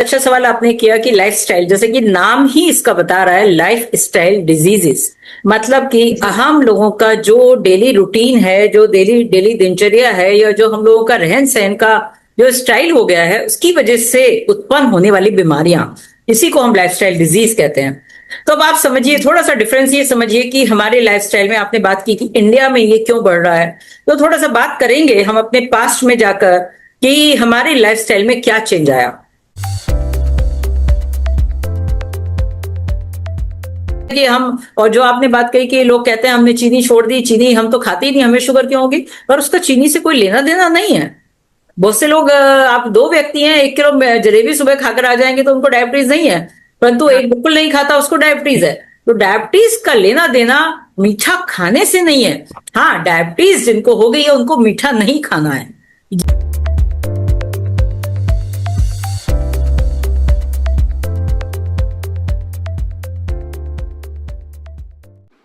अच्छा सवाल आपने किया कि लाइफ स्टाइल, जैसे कि नाम ही इसका बता रहा है, लाइफ स्टाइल डिजीजेस। मतलब कि हम लोगों का जो डेली रूटीन है, जो डेली डेली दिनचर्या है, या जो हम लोगों का रहन सहन का जो स्टाइल हो गया है, उसकी वजह से उत्पन्न होने वाली बीमारियां, इसी को हम लाइफ स्टाइल डिजीज कहते हैं। तो अब आप समझिए, थोड़ा सा डिफरेंस ये समझिए कि हमारे लाइफ स्टाइल में, आपने बात की कि इंडिया में ये क्यों बढ़ रहा है, तो थोड़ा सा बात करेंगे हम अपने पास्ट में जाकर कि हमारे लाइफ स्टाइल में क्या चेंज आया। कि हम, और जो आपने बात कही कि लोग कहते हैं हमने चीनी छोड़ दी, चीनी हम तो खाते ही नहीं, हमें शुगर क्यों होगी, पर उसका चीनी से कोई लेना देना नहीं है। बहुत से लोग, आप दो व्यक्ति हैं, 1 किलो जलेबी सुबह खाकर आ जाएंगे तो उनको डायबिटीज नहीं है, परंतु एक बिल्कुल नहीं खाता, उसको डायबिटीज है। तो डायबिटीज का लेना देना मीठा खाने से नहीं है। हाँ, डायबिटीज जिनको हो गई है उनको मीठा नहीं खाना है।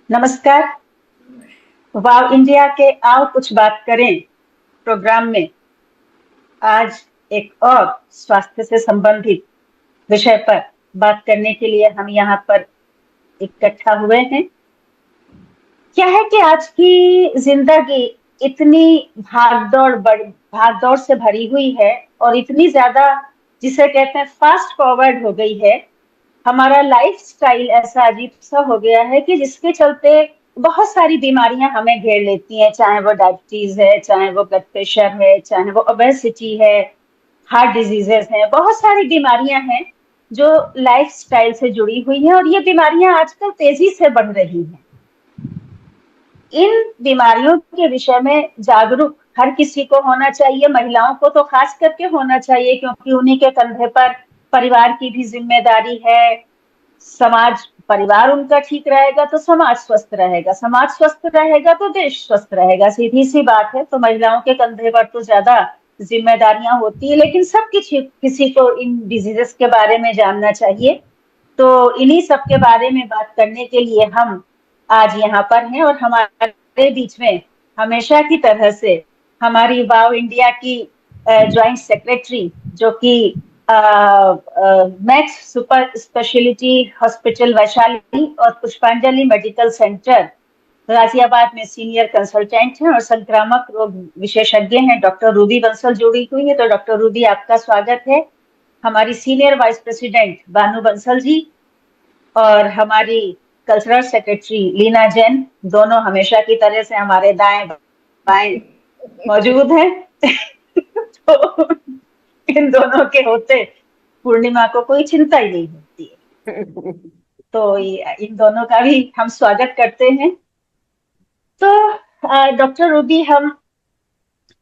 नमस्कार। वाव इंडिया के आओ कुछ बात करें प्रोग्राम में आज एक और स्वास्थ्य से संबंधित विषय पर बात करने के लिए हम यहाँ पर इकट्ठा हुए हैं। क्या है कि आज की जिंदगी इतनी भागदौड़ से भरी हुई है और इतनी ज्यादा, जिसे कहते हैं फास्ट फॉरवर्ड हो गई है। हमारा लाइफ स्टाइल ऐसा अजीब सा हो गया है कि जिसके चलते बहुत सारी बीमारियां हमें घेर लेती हैं, चाहे वो डायबिटीज है, चाहे वो ब्लड प्रेशर है, चाहे वो ओबेसिटी है, हार्ट डिजीजेस हैं। बहुत सारी बीमारियां हैं जो लाइफ स्टाइल से जुड़ी हुई हैं और ये बीमारियां आजकल तेजी से बढ़ रही हैं। इन बीमारियों के विषय में जागरूक हर किसी को होना चाहिए, महिलाओं को तो खास करके होना चाहिए, क्योंकि उन्हीं के कंधे पर परिवार की भी जिम्मेदारी है। परिवार उनका ठीक रहेगा तो समाज स्वस्थ रहेगा, समाज स्वस्थ रहेगा तो देश स्वस्थ रहेगा। सीधी सी बात है। तो महिलाओं के कंधे पर तो ज्यादा जिम्मेदारियां होती है, लेकिन सब किसी को इन डिजीजेस के बारे में जानना चाहिए। तो इन्हीं सब के बारे में बात करने के लिए हम आज यहाँ पर हैं और हमारे बीच में हमेशा की तरह से हमारी वाव इंडिया की ज्वाइंट सेक्रेटरी, जो कि max super speciality hospital Vaishali और पुष्पांजलि मेडिकल सेंटर गाजियाबाद में सीनियर कंसल्टेंट हैं और संक्रामक रोग विशेषज्ञ हैं, डॉक्टर रूबी बंसल जुड़ी हुई है। तो डॉक्टर रूबी, आपका स्वागत है। हमारी सीनियर वाइस प्रेसिडेंट बानू बंसल जी और हमारी कल्चरल सेक्रेटरी लीना जैन, दोनों हमेशा की तरह से हमारे दाएं बाएं मौजूद हैं। तो इन दोनों के होते पूर्णिमा को कोई चिंता ही नहीं होती है। तो इन दोनों का भी हम स्वागत करते हैं। तो डॉक्टर रूबी, हम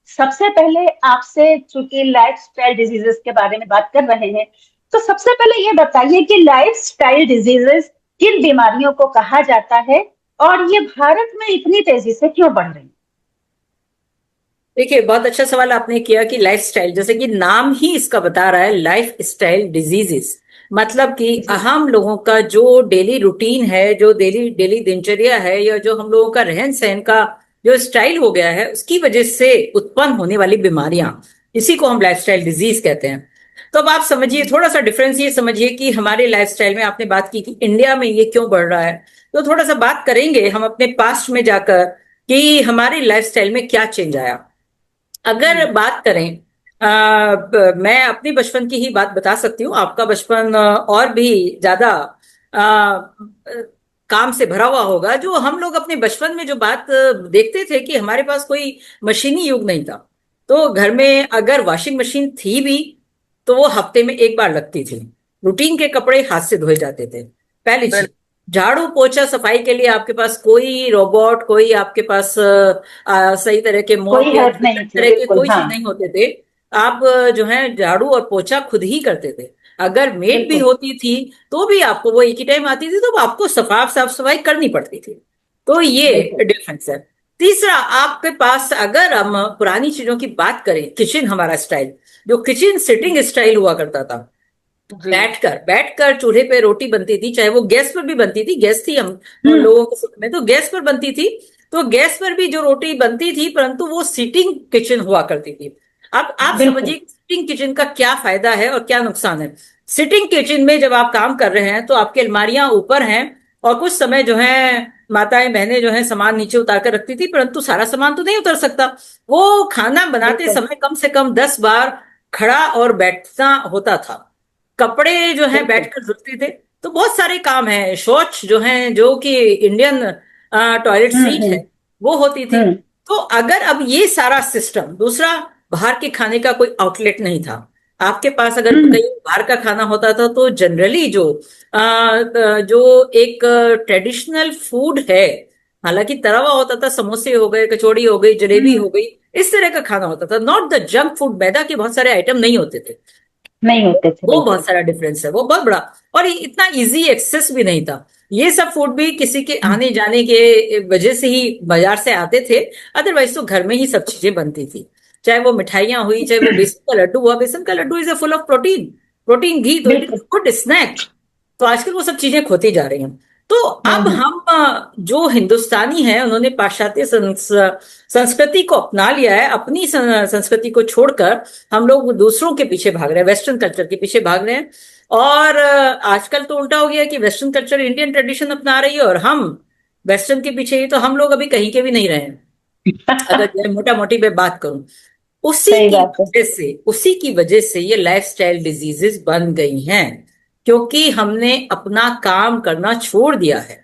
सबसे पहले आपसे, चूंकि लाइफ स्टाइल डिजीजेस के बारे में बात कर रहे हैं, तो सबसे पहले ये बताइए कि लाइफ स्टाइल डिजीजेस किन बीमारियों को कहा जाता है और ये भारत में इतनी तेजी से क्यों बढ़ रही है? देखिए, बहुत अच्छा सवाल आपने किया कि लाइफ स्टाइल, जैसे कि नाम ही इसका बता रहा है, लाइफ स्टाइल डिजीजेस। मतलब कि हम लोगों का जो डेली रूटीन है, जो डेली डेली दिनचर्या है, या जो हम लोगों का रहन सहन का जो स्टाइल हो गया है, उसकी वजह से उत्पन्न होने वाली बीमारियां, इसी को हम लाइफ स्टाइल डिजीज कहते हैं। तो अब आप समझिए, थोड़ा सा डिफरेंस ये समझिए कि हमारे लाइफ स्टाइल में, आपने बात की कि इंडिया में ये क्यों बढ़ रहा है, तो थोड़ा सा बात करेंगे हम अपने पास्ट में जाकर कि हमारे लाइफ स्टाइल में क्या चेंज आया। अगर बात करें, मैं अपनी बचपन की ही बात बता सकती हूँ। आपका बचपन और भी ज्यादा काम से भरा हुआ होगा। जो हम लोग अपने बचपन में जो बात देखते थे कि हमारे पास कोई मशीनी युग नहीं था, तो घर में अगर वॉशिंग मशीन थी भी तो वो हफ्ते में एक बार लगती थी। रूटीन के कपड़े हाथ से धोए जाते थे। पहली चीज, झाड़ू पोछा सफाई के लिए आपके पास कोई रोबोट, कोई आपके पास सही तरह के कोई मॉप या हेल्प नहीं थी, तरह के बिल्कुल। कोई हाँ, चीज नहीं होते थे। आप जो है झाड़ू और पोछा खुद ही करते थे। अगर मेड भी बिल्कुल। होती थी तो भी आपको, वो एक ही टाइम आती थी तो आपको साफ सफाई करनी पड़ती थी। तो ये बिल्कुल। डिफरेंस है। तीसरा, आपके पास अगर हम पुरानी चीजों की बात करें, किचन, हमारा स्टाइल, जो किचन सिटिंग स्टाइल हुआ करता था, बैठकर बैठकर चूल्हे पे रोटी बनती थी, चाहे वो गैस पर भी बनती थी, गैस थी हम लोगों के समय में, तो गैस पर बनती थी। तो गैस पर भी जो रोटी बनती थी, परंतु वो सीटिंग किचन हुआ करती थी। अब आप बिल्कुल। समझिए सीटिंग किचन का क्या फायदा है और क्या नुकसान है। सिटिंग किचन में जब आप काम कर रहे हैं तो आपकी अलमारियां ऊपर हैं, और कुछ समय जो है माताएं बहनें जो है सामान नीचे उतार कर रखती थी, परंतु सारा सामान तो नहीं उतर सकता। वो खाना बनाते बिल्कुल समय कम से कम 10 बार खड़ा और बैठना होता था। कपड़े जो है बिल्कुल। बैठकर धुलते थे। तो बहुत सारे काम हैं, शौच जो है जो कि इंडियन टॉयलेट सीट है हम्म। वो होती थी। हम्म तो अगर अब ये सारा सिस्टम, दूसरा, बाहर के खाने का कोई आउटलेट नहीं था आपके पास, अगर हम्म कहीं बाहर का खाना होता था तो जनरली जो एक ट्रेडिशनल फूड है, हालांकि तला हुआ होता था, समोसे हो गए, कचौड़ी हो गई, जलेबी हम्म। हो गई, इस तरह का खाना होता था, नॉट द जंक फूड। मैदा के बहुत सारे आइटम नहीं होते थे। नहीं होते थे वो बिल्कुल। बहुत सारा डिफरेंस है, वो बहुत बड़ा। और इतना इजी एक्सेस भी नहीं था। ये सब फूड भी किसी के हम्म आने जाने के वजह से ही बाजार से आते थे, अदरवाइज तो घर में ही सब चीजें बनती थी। चाहे वो मिठाइयां हुई, चाहे वो बेसन का लड्डू हुआ। बेसन का laddoo is a full of protein, protein ghee, तो इट इज बिल्कुल। Good snack. तो आजकल वो सब चीजें खोती जा रही हैं। तो अब हम्म। हम जो हिंदुस्तानी हैं उन्होंने पाश्चात्य संस्कृति को अपना लिया है, अपनी संस्कृति को छोड़कर हम लोग दूसरों के पीछे भाग रहे हैं, वेस्टर्न कल्चर के पीछे भाग रहे हैं। और आजकल तो उल्टा हो गया कि वेस्टर्न कल्चर इंडियन ट्रेडिशन अपना रही है और हम वेस्टर्न के पीछे ही। तो हम लोग अभी कहीं के भी नहीं रहे हैं, अगर मोटा मोटी मैं बात करूं। सही बात है। उसी की वजह से ये लाइफस्टाइल डिजीजेस बन गई हैं, क्योंकि हमने अपना काम करना छोड़ दिया है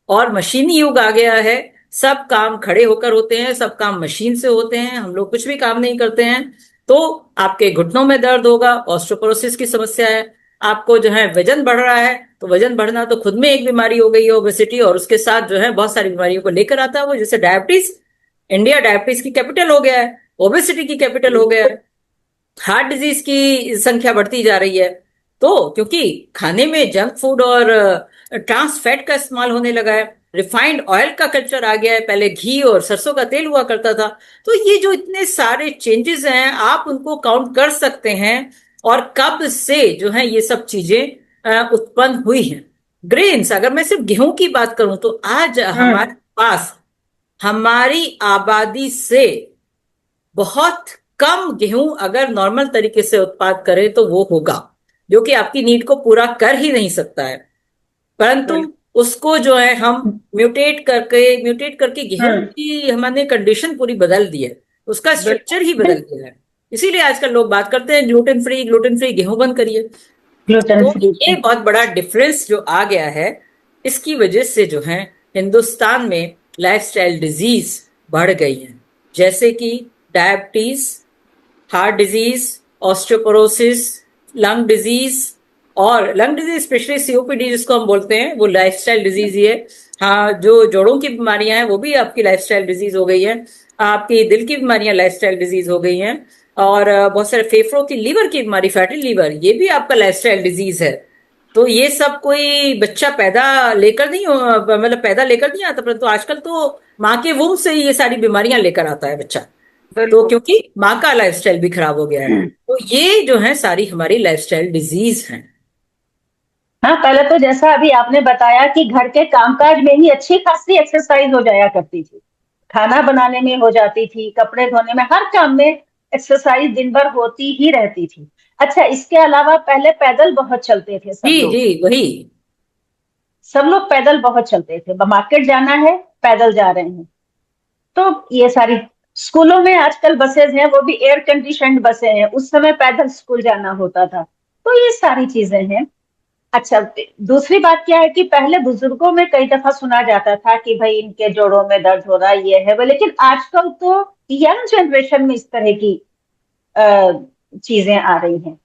और मशीनी युग आ गया है। सब काम खड़े होकर होते हैं, सब काम मशीन से होते हैं, हम लोग कुछ भी काम नहीं करते हैं। तो आपके घुटनों में दर्द होगा, ऑस्टियोपोरोसिस की समस्या है। आपको जो है वजन बढ़ रहा है, तो वजन बढ़ना तो खुद में एक बीमारी हो गई है, ओबेसिटी, और उसके साथ जो है बहुत सारी बीमारियों को लेकर आता है वो, जैसे डायबिटीज। इंडिया डायबिटीज की कैपिटल हो गया है, ओबेसिटी की कैपिटल हो गया है, हार्ट डिजीज की संख्या बढ़ती जा रही है। तो क्योंकि खाने में जंक फूड और ट्रांस फैट का इस्तेमाल होने लगा है, रिफाइंड ऑयल का कल्चर आ गया है, पहले घी और सरसों का तेल हुआ करता था। तो ये जो इतने सारे चेंजेस हैं, आप उनको काउंट कर सकते हैं। और कब से जो है ये सब चीजें उत्पन्न हुई हैं। ग्रेन्स, अगर मैं सिर्फ गेहूं की बात करूं तो आज हम्म हमारे पास, हमारी आबादी से बहुत कम गेहूं अगर नॉर्मल तरीके से उत्पाद करे तो वो होगा, जो कि आपकी नीड को पूरा कर ही नहीं सकता है। परंतु बिल्कुल। उसको जो है हम म्यूटेट करके गेहूं हम्म की हमने कंडीशन पूरी बदल दी है, उसका स्ट्रक्चर ही बदल बिल्कुल। दिया है। इसीलिए आजकल लोग बात करते हैं ग्लूटेन फ्री गेहूं बंद करिए। ग्लूटेन तो फ्री ये बहुत बड़ा डिफरेंस जो आ गया है, इसकी वजह से जो है हिंदुस्तान में लाइफस्टाइल डिजीज बढ़ गई है, जैसे कि diabetes, heart disease, osteoporosis, lung disease. और लंग डिजीज स्पेशली सीओपीडी जिसको हम बोलते हैं, वो लाइफस्टाइल डिजीज ही है। हाँ, जो जोड़ों की बीमारियां हैं वो भी आपकी लाइफस्टाइल डिजीज हो गई है। आपकी दिल की बीमारियां लाइफस्टाइल डिजीज हो गई हैं। और बहुत सारे फेफड़ों की, लीवर की बीमारी, फैटी लीवर, ये भी आपका लाइफस्टाइल डिजीज है। तो ये सब कोई बच्चा पैदा लेकर नहीं मतलब पैदा लेकर नहीं आता, परंतु आजकल तो माँ के वुम से ही ये सारी बीमारियां लेकर आता है बच्चा। तो बिल्कुल। क्योंकि माँ का लाइफस्टाइल भी खराब हो गया है। तो ये जो है सारी हमारी लाइफस्टाइल डिजीज हैं। हाँ, पहले तो जैसा अभी आपने बताया कि घर के कामकाज में ही अच्छी खासी एक्सरसाइज हो जाया करती थी, खाना बनाने में हो जाती थी, कपड़े धोने में, हर काम में एक्सरसाइज दिन भर होती ही रहती थी। अच्छा, इसके अलावा पहले पैदल बहुत चलते थे जी सब लोग। जी, वही। सब लोग पैदल बहुत चलते थे, मार्केट जाना है पैदल जा रहे हैं। तो ये सारी, स्कूलों में आजकल बसेज हैं, वो भी एयर कंडीशनड बसें हैं, उस समय पैदल स्कूल जाना होता था। तो ये सारी चीजें हैं। अच्छा, दूसरी बात क्या है कि पहले बुजुर्गों में कई दफा सुना जाता था कि भाई इनके जोड़ों में दर्द हो रहा है, ये है वो, लेकिन आजकल तो यंग जनरेशन में इस तरह की चीजें आ रही हैं।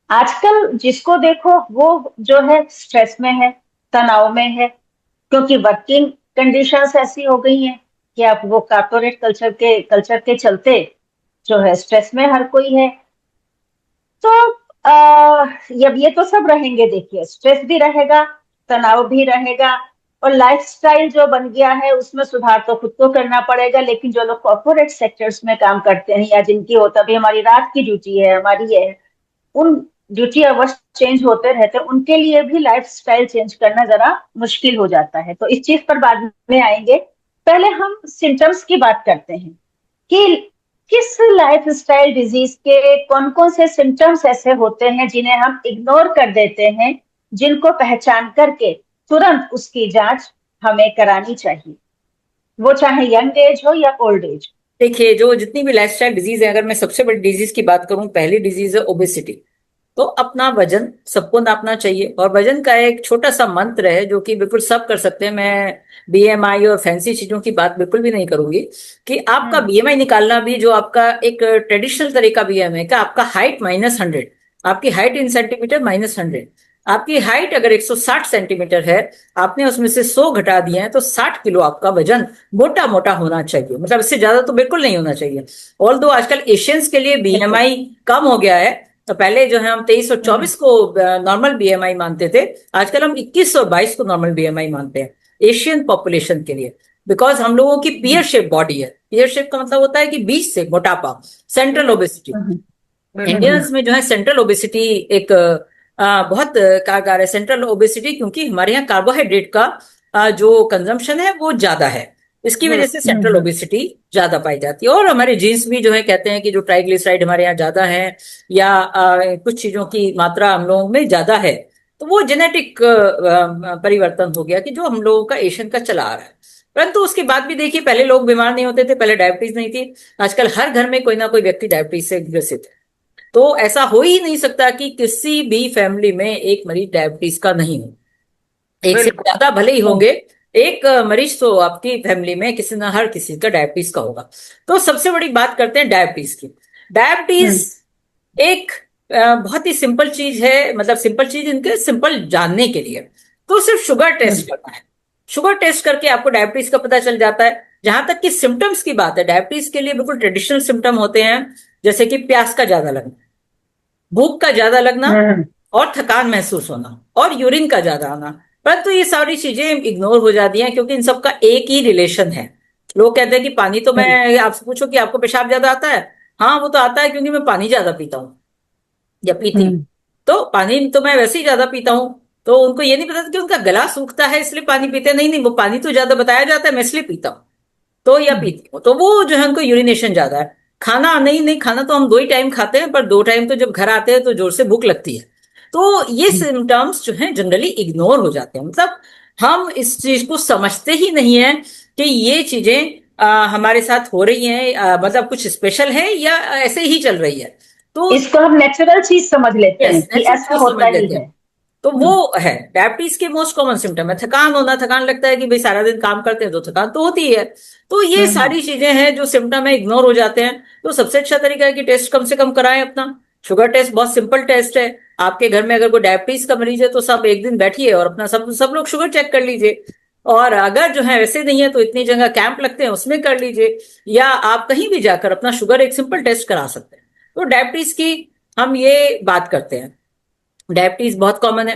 आजकल जिसको देखो वो जो है स्ट्रेस में है, तनाव में है, क्योंकि वर्किंग कंडीशंस ऐसी हो गई हैं कि आप वो कॉर्पोरेट कल्चर के चलते जो है स्ट्रेस में हर कोई है। तो अब ये तो सब रहेंगे, देखिए स्ट्रेस भी रहेगा, तनाव भी रहेगा, और लाइफस्टाइल जो बन गया है उसमें सुधार तो खुद को करना पड़ेगा। लेकिन जो लोग कॉर्पोरेट सेक्टर्स में काम करते हैं या जिनकी होता भी हमारी रात की ड्यूटी है, हमारी है, उन ड्यूटी आवर्स चेंज होते रहते हैं, उनके लिए भी लाइफस्टाइल चेंज करना जरा मुश्किल हो जाता है। तो इस चीज पर बाद में आएंगे। पहले हम सिम्टम्स की बात करते हैं कि किस लाइफस्टाइल डिजीज के कौन कौन से सिम्टम्स ऐसे होते हैं जिन्हें हम इग्नोर कर देते हैं, जिनको पहचान करके तुरंत उसकी जांच हमें करानी चाहिए, वो चाहे यंग एज हो या ओल्ड एज। देखिए, जो जितनी भी लाइफस्टाइल डिजीज है, अगर मैं सबसे बड़ी डिजीज की बात करूं, पहली डिजीज है ओबेसिटी। तो अपना वजन सबको नापना चाहिए, और वजन का एक छोटा सा मंत्र है जो कि बिल्कुल सब कर सकते हैं। मैं बीएमआई और फैंसी चीजों की बात बिल्कुल भी नहीं करूंगी, कि आपका बीएमआई निकालना भी जो आपका एक ट्रेडिशनल तरीका बीएमआई का, आपका हाइट -100, आपकी हाइट इन सेंटीमीटर -100। आपकी हाइट अगर 160 सेंटीमीटर है, आपने उसमें से 100 घटा दिए हैं, तो 60 किलो आपका वजन मोटा मोटा होना चाहिए। मतलब इससे ज्यादा तो बिल्कुल नहीं होना चाहिए। ऑल दो आजकल एशियंस के लिए बीएमआई कम हो गया है। तो पहले जो है हम 23 और 24 को नॉर्मल बीएमआई मानते थे, आजकल हम 21 और 22 को नॉर्मल बीएमआई मानते हैं एशियन पॉपुलेशन के लिए। बिकॉज हम लोगों की पियर शेप बॉडी है। पियर शेप का मतलब होता है कि बीच से मोटापा, सेंट्रल ओबेसिटी। इंडियंस में जो है सेंट्रल ओबेसिटी एक बहुत कारगर है सेंट्रल ओबेसिटी, क्योंकि हमारे यहाँ कार्बोहाइड्रेट का जो कंजम्पशन है वो ज्यादा है। इसकी वजह से सेंट्रल ओबेसिटी ज्यादा पाई जाती है। और हमारे जीन्स भी जो है कहते हैं कि जो ट्राइग्लिसराइड हमारे यहाँ ज्यादा है, या कुछ चीजों की मात्रा हम लोगों में ज्यादा है, तो वो जेनेटिक परिवर्तन हो गया कि जो हम लोगों का एशियन का चला आ रहा है। परंतु उसके बाद भी देखिए, पहले लोग बीमार नहीं होते थे, पहले डायबिटीज नहीं थी। आजकल हर घर में कोई ना कोई व्यक्ति डायबिटीज से ग्रसित है। तो ऐसा हो ही नहीं सकता कि किसी भी फैमिली में एक मरीज डायबिटीज का नहीं हो। एक से ज्यादा भले ही होंगे, एक मरीज तो आपकी फैमिली में किसी ना हर किसी का डायबिटीज का होगा। तो सबसे बड़ी बात करते हैं डायबिटीज की। डायबिटीज एक बहुत ही सिंपल चीज है, मतलब सिंपल चीज इनके सिंपल जानने के लिए तो सिर्फ शुगर टेस्ट करना है। शुगर टेस्ट करके आपको डायबिटीज का पता चल जाता है। जहां तक कि सिम्टम्स की बात है, डायबिटीज के लिए बिल्कुल ट्रेडिशनल सिम्टम होते हैं, जैसे कि प्यास का ज्यादा लगना, भूख का ज्यादा लगना, और थकान महसूस होना, और यूरिन का ज्यादा आना। परंतु ये सारी चीजें इग्नोर हो जाती हैं, क्योंकि इन सबका एक ही रिलेशन है। लोग कहते हैं कि पानी तो, मैं आपसे पूछो कि आपको पेशाब ज्यादा आता है, हाँ वो तो आता है क्योंकि मैं पानी ज्यादा पीता हूँ या पीती हूँ। तो पानी तो मैं वैसे ही ज्यादा पीता हूँ। तो उनको ये नहीं पता कि उनका गला सूखता है इसलिए पानी पीते हैं। नहीं नहीं, वो पानी तो ज्यादा बताया जाता है, मैं इसलिए पीता हूँ तो, या पीती हूँ तो, वो जो है उनको यूरिनेशन ज्यादा है। खाना नहीं नहीं, खाना तो हम 2 ही टाइम खाते हैं, पर 2 टाइम तो जब घर आते हैं तो जोर से भूख लगती है। तो ये सिम्टम्स जो है जनरली इग्नोर हो जाते हैं। मतलब हम इस चीज को समझते ही नहीं है कि ये चीजें हमारे साथ हो रही हैं, मतलब कुछ स्पेशल है या ऐसे ही चल रही है। तो इसको हम नेचुरल चीज समझ लेते हैं कि नेचुरल ऐसा चीज होता समझ ही लेते हैं। है। तो वो है डायबिटीज के मोस्ट कॉमन सिम्टम है थकान होना। थकान लगता है कि भाई सारा दिन काम करते हैं तो थकान तो होती है। तो ये सारी चीजें हैं जो सिम्टम है, इग्नोर हो जाते हैं। तो सबसे अच्छा तरीका है कि टेस्ट कम से कम कराएं अपना। शुगर टेस्ट बहुत सिंपल टेस्ट है। आपके घर में अगर कोई डायबिटीज का मरीज है तो सब एक दिन बैठिए और अपना सब सब लोग शुगर चेक कर लीजिए। और अगर जो है वैसे नहीं है तो इतनी जगह कैंप लगते हैं उसमें कर लीजिए, या आप कहीं भी जाकर अपना शुगर एक सिंपल टेस्ट करा सकते हैं। तो डायबिटीज की हम ये बात करते हैं, डायबिटीज बहुत कॉमन है।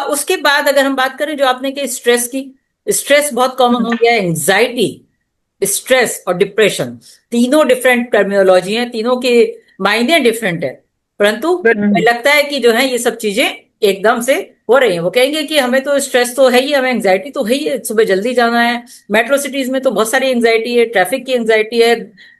उसके बाद अगर हम बात करें जो आपने की स्ट्रेस की, स्ट्रेस बहुत कॉमन हो गया है। एंजाइटी, स्ट्रेस और डिप्रेशन, तीनों डिफरेंट टर्मिनोलॉजी हैं, तीनों के मायने डिफरेंट है। परंतु हमें लगता है कि जो है ये सब चीजें एकदम से हो रही हैं। वो कहेंगे कि हमें तो स्ट्रेस तो है ही, हमें एंजाइटी तो है ही, सुबह जल्दी जाना है। मेट्रो सिटीज में तो बहुत सारी एंजाइटी है, ट्रैफिक की एंजाइटी है,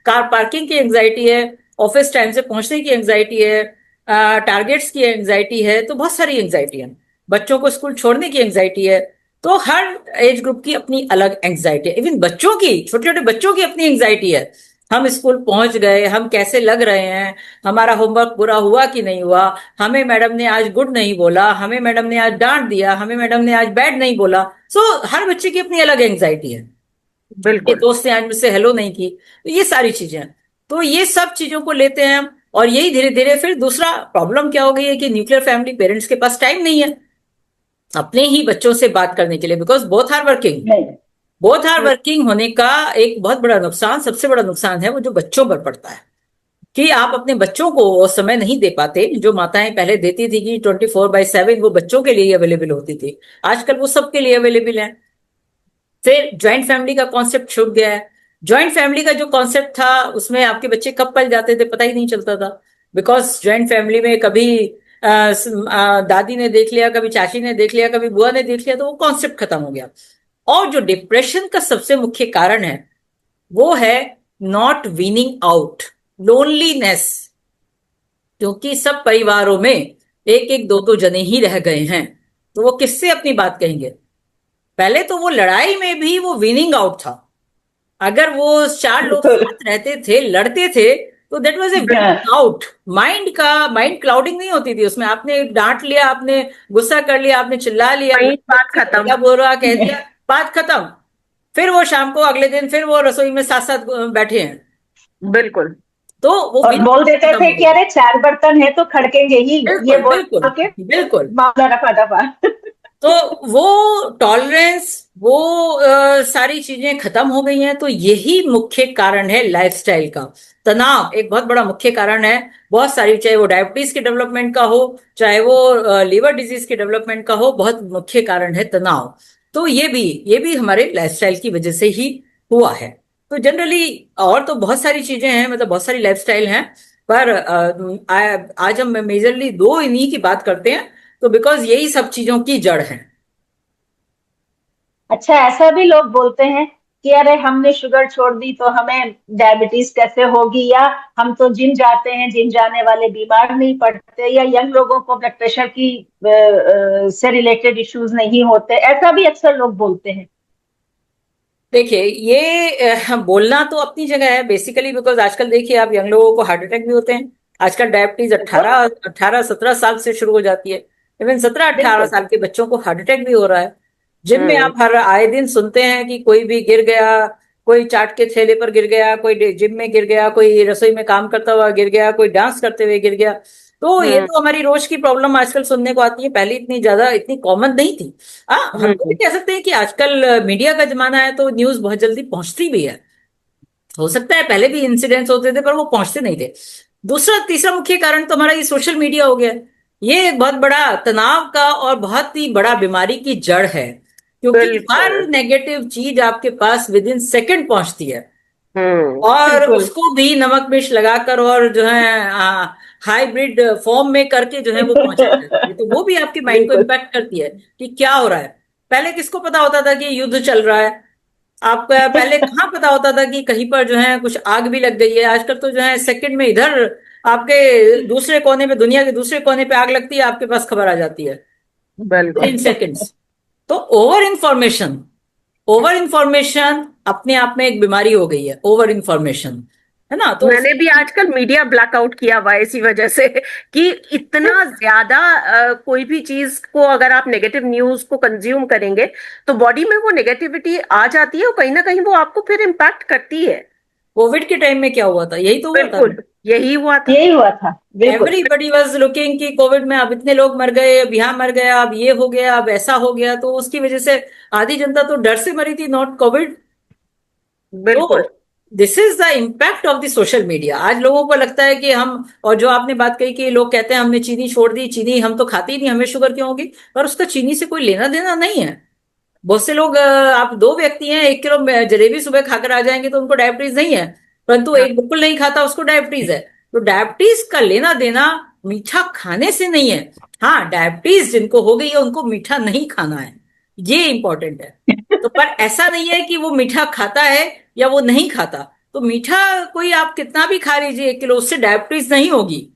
कार पार्किंग की एंजाइटी है, ऑफिस टाइम से पहुंचने की एंजाइटी है, टारगेट्स की एंजाइटी है। तो बहुत सारी एंजाइटी है, बच्चों को स्कूल छोड़ने की एंजाइटी है। तो हर एज ग्रुप की अपनी अलग एंजाइटी है। इवन बच्चों की, छोटे छोटे बच्चों की अपनी एंजाइटी है। हम स्कूल पहुंच गए, हम कैसे लग रहे हैं, हमारा होमवर्क पूरा हुआ कि नहीं हुआ, हमें मैडम ने आज गुड नहीं बोला, हमें मैडम ने आज डांट दिया, हमें मैडम ने आज बैड नहीं बोला। सो हर बच्चे की अपनी अलग एंजाइटी है। ये दोस्त ने आज मुझसे हेलो नहीं की। तो ये सारी चीजें हैं। तो ये सब चीजों को लेते हैं हम, और यही धीरे धीरे फिर दूसरा प्रॉब्लम क्या हो गई है कि न्यूक्लियर फैमिली, पेरेंट्स के पास टाइम नहीं है अपने ही बच्चों से बात करने के लिए, because both are working. Both are working होने का एक बहुत बड़ा नुकसान, सबसे बड़ा नुकसान है वो जो बच्चों पर पड़ता है, कि आप अपने बच्चों को वो समय नहीं दे पाते जो माताएं पहले देती थी कि 24/7 वो बच्चों के लिए अवेलेबल होती थी। आजकल वो सबके लिए अवेलेबल है। फिर ज्वाइंट फैमिली का कॉन्सेप्ट छूट गया है। ज्वाइंट फैमिली का जो कॉन्सेप्ट था उसमें आपके बच्चे कब पल जाते थे पता ही नहीं चलता था, बिकॉज ज्वाइंट फैमिली में कभी दादी ने देख लिया, कभी चाची ने देख लिया, कभी बुआ ने देख लिया, तो वो कॉन्सेप्ट खत्म हो गया। और जो डिप्रेशन का सबसे मुख्य कारण है वो है नॉट विनिंग आउट, लोनलीनेस, क्योंकि सब परिवारों में एक एक दो दो जने ही रह गए हैं, तो वो किससे अपनी बात कहेंगे? पहले तो वो लड़ाई में भी वो विनिंग आउट था। अगर वो चार लोग साथ रहते थे, लड़ते थे, तो that was a venting out. Mind clouding नहीं होती थी उसमें। आपने डांट लिया, आपने गुस्सा कर लिया, आपने चिल्ला लिया, वही बात खत्म। क्या बोल रहा कह दिया, बात खत्म। फिर वो शाम को अगले दिन फिर वो रसोई में साथ साथ बैठे हैं, बिल्कुल। तो वो और बोल देते थे कि अरे 4 बर्तन है तो खड़केंगे ही, ये बिल्कुल बोल बिल्कुल के बिल्कुल। मामला रफा दफा। तो वो टॉलरेंस, वो सारी चीजें खत्म हो गई हैं। तो यही मुख्य कारण है लाइफस्टाइल का। तनाव एक बहुत बड़ा मुख्य कारण है। बहुत सारी, चाहे वो डायबिटीज के डेवलपमेंट का हो, चाहे वो लीवर डिजीज के डेवलपमेंट का हो, बहुत मुख्य कारण है तनाव। तो ये भी हमारे लाइफस्टाइल की वजह से ही हुआ है। तो जनरली और तो बहुत सारी चीजें हैं, मतलब बहुत सारी लाइफस्टाइल हैं, पर आज हम मेजरली दो इन्हीं की बात करते हैं। तो बिकॉज यही सब चीजों की जड़ है। अच्छा, ऐसा भी लोग बोलते हैं कि अरे हमने शुगर छोड़ दी तो हमें डायबिटीज कैसे होगी, या हम तो जिम जाते हैं, जिम जाने वाले बीमार नहीं पड़ते, या यंग लोगों को ब्लड प्रेशर की से रिलेटेड इश्यूज नहीं होते। ऐसा भी अक्सर लोग बोलते हैं। देखिए, ये बोलना तो अपनी जगह है बेसिकली, बिकॉज आजकल देखिए आप, यंग लोगों को हार्ट अटैक भी होते हैं। आजकल डायबिटीज बिल्कुल 18-17 साल से शुरू हो जाती है। इवन 17-18 बिल्कुल। साल के बच्चों को हार्ट अटैक भी हो रहा है। जिम में हम्म। आप हर आए दिन सुनते हैं कि कोई भी गिर गया, कोई चाट के ठेले पर गिर गया, कोई जिम में गिर गया, कोई रसोई में काम करता हुआ गिर गया, कोई डांस करते हुए गिर गया। तो ये हम्म। तो हमारी रोज की प्रॉब्लम आजकल सुनने को आती है, पहले इतनी ज्यादा इतनी कॉमन नहीं थी। हाँ, हम ये भी हम्म। कह सकते हैं कि आजकल मीडिया का जमाना है, तो न्यूज बहुत जल्दी पहुंचती भी है। हो सकता है पहले भी इंसिडेंट्स होते थे, पर वो पहुंचते नहीं थे। दूसरा तीसरा मुख्य कारण तो हमारा ये सोशल मीडिया हो गया। ये एक बहुत बड़ा तनाव का और बहुत ही बड़ा बीमारी की जड़ है, क्योंकि हर बिल्कुल। नेगेटिव चीज आपके पास विद इन सेकेंड पहुंचती है, हम्म। और बिल्कुल। उसको भी नमक मिर्च लगाकर और जो है हाइब्रिड फॉर्म में करके जो है वो पहुंचाया जाता है। तो वो भी आपके माइंड को बिल्कुल। इम्पैक्ट करती है कि क्या हो रहा है। पहले किसको पता होता था कि युद्ध चल रहा है? आपका पहले कहाँ पता होता था कि कहीं पर जो है कुछ आग भी लग गई है? आजकल तो जो है सेकंड में इधर आपके दूसरे कोने पे, दुनिया के दूसरे कोने पे आग लगती है, आपके पास खबर आ जाती है विद इन बिल्कुल। सेकेंड्स। तो ओवर इंफॉर्मेशन अपने आप में एक बीमारी हो गई है, ओवर इंफॉर्मेशन, है ना? तो मैंने भी आजकल मीडिया ब्लैकआउट किया हुआ है इसी वजह से कि इतना ज्यादा कोई भी चीज को अगर आप नेगेटिव न्यूज को कंज्यूम करेंगे तो बॉडी में वो नेगेटिविटी आ जाती है और कहीं ना कहीं वो आपको फिर इम्पैक्ट करती है। कोविड के टाइम में क्या हुआ था? यही तो हुआ था। बिल्कुल यही हुआ था। यही हुआ था। बिल्कुल। एवरीबडी वाज लुकिंग कि कोविड में अब इतने लोग मर गए, अब यहाँ मर गया, अब ये हो गया, अब ऐसा हो गया, तो उसकी वजह से आधी जनता तो डर से मरी थी, नॉट कोविड। बिल्कुल। तो this is the impact of the social media. आज लोगों को लगता है कि हम, और जो आपने बात कही कि लोग कहते हैं हमने चीनी छोड़ दी, चीनी हम तो खाते ही नहीं, हमें शुगर क्यों होगी? पर उसका चीनी से कोई लेना देना नहीं है। बहुत से लोग, आप दो व्यक्ति हैं, 1 किलो जलेबी सुबह खाकर आ जाएंगे तो उनको डायबिटीज नहीं है, परंतु हाँ। एक बिल्कुल नहीं खाता, उसको डायबिटीज है। तो डायबिटीज का लेना देना मीठा खाने से नहीं है। हाँ, डायबिटीज जिनको हो गई है उनको मीठा नहीं खाना है, ये इंपॉर्टेंट है। तो पर ऐसा नहीं है कि वो मीठा खाता है या वो नहीं खाता। तो मीठा कोई आप कितना भी खा लीजिए 1 किलो, उससे डायबिटीज नहीं होगी।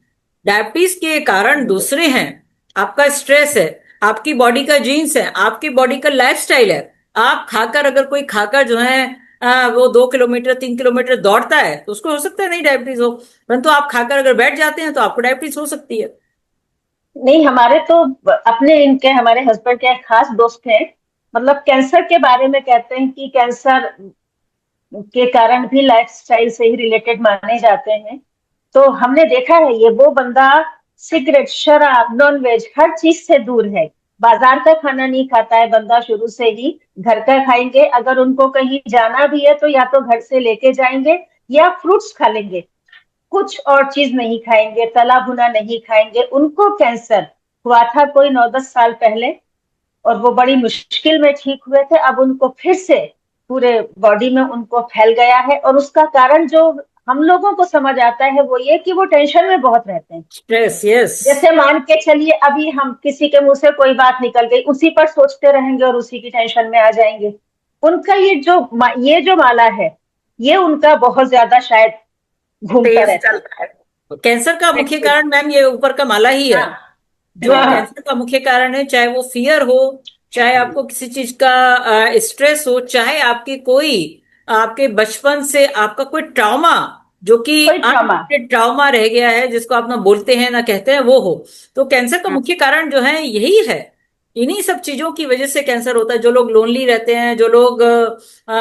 डायबिटीज के कारण दूसरे हैं। आपका स्ट्रेस है, आपकी बॉडी का जीन्स है, आपकी बॉडी का लाइफस्टाइल है। आप खाकर, अगर कोई खाकर जो है वो 2 किलोमीटर 3 किलोमीटर दौड़ता है, तो उसको हो सकता है नहीं डायबिटीज हो, परंतु आप खाकर अगर बैठ जाते हैं तो आपको डायबिटीज हो सकती है। नहीं, हमारे तो अपने इनके हमारे हस्बैंड के एक खास दोस्त हैं, मतलब कैंसर के बारे में कहते हैं कि कैंसर के कारण भी लाइफस्टाइल से ही रिलेटेड माने जाते हैं। तो हमने देखा है ये वो बंदा सिगरेट, शराब, नॉन वेज हर चीज से दूर है। बाजार का खाना नहीं खाता है बंदा शुरू से ही, घर का खाएंगे। अगर उनको कहीं जाना भी है तो या तो घर से लेके जाएंगे या फ्रूट्स खा लेंगे, कुछ और चीज नहीं खाएंगे, तला भुना नहीं खाएंगे। उनको कैंसर हुआ था कोई 9-10 साल पहले, और वो बड़ी मुश्किल में ठीक हुए थे। अब उनको फिर से पूरे बॉडी में उनको फैल गया है, और उसका कारण जो हम लोगों को समझ आता है वो ये कि वो टेंशन में बहुत रहते हैं। Stress, yes. जैसे मान के चलिए अभी हम किसी के मुंह से कोई बात निकल गई, उसी पर सोचते रहेंगे और उसी की टेंशन में आ जाएंगे। उनका ये जो माला है, ये उनका बहुत ज्यादा शायद घूमता तेज रहता चल है। रहा है। कैंसर का मुख्य Actually, कारण मैम ये ऊपर का माला ही है। हाँ जो हाँ कैंसर का मुख्य कारण है, चाहे वो फियर हो, चाहे आपको किसी चीज का स्ट्रेस हो, चाहे आपकी कोई आपके बचपन से आपका कोई ट्रॉमा, जो कि कोई ट्रॉमा। अनट्रीटेड ट्रॉमा रह गया है, जिसको आप ना बोलते हैं ना कहते हैं, वो हो। तो कैंसर का मुख्य कारण जो है यही है। इन्हीं सब चीजों की वजह से कैंसर होता है। जो लोग लोनली रहते हैं, जो लोग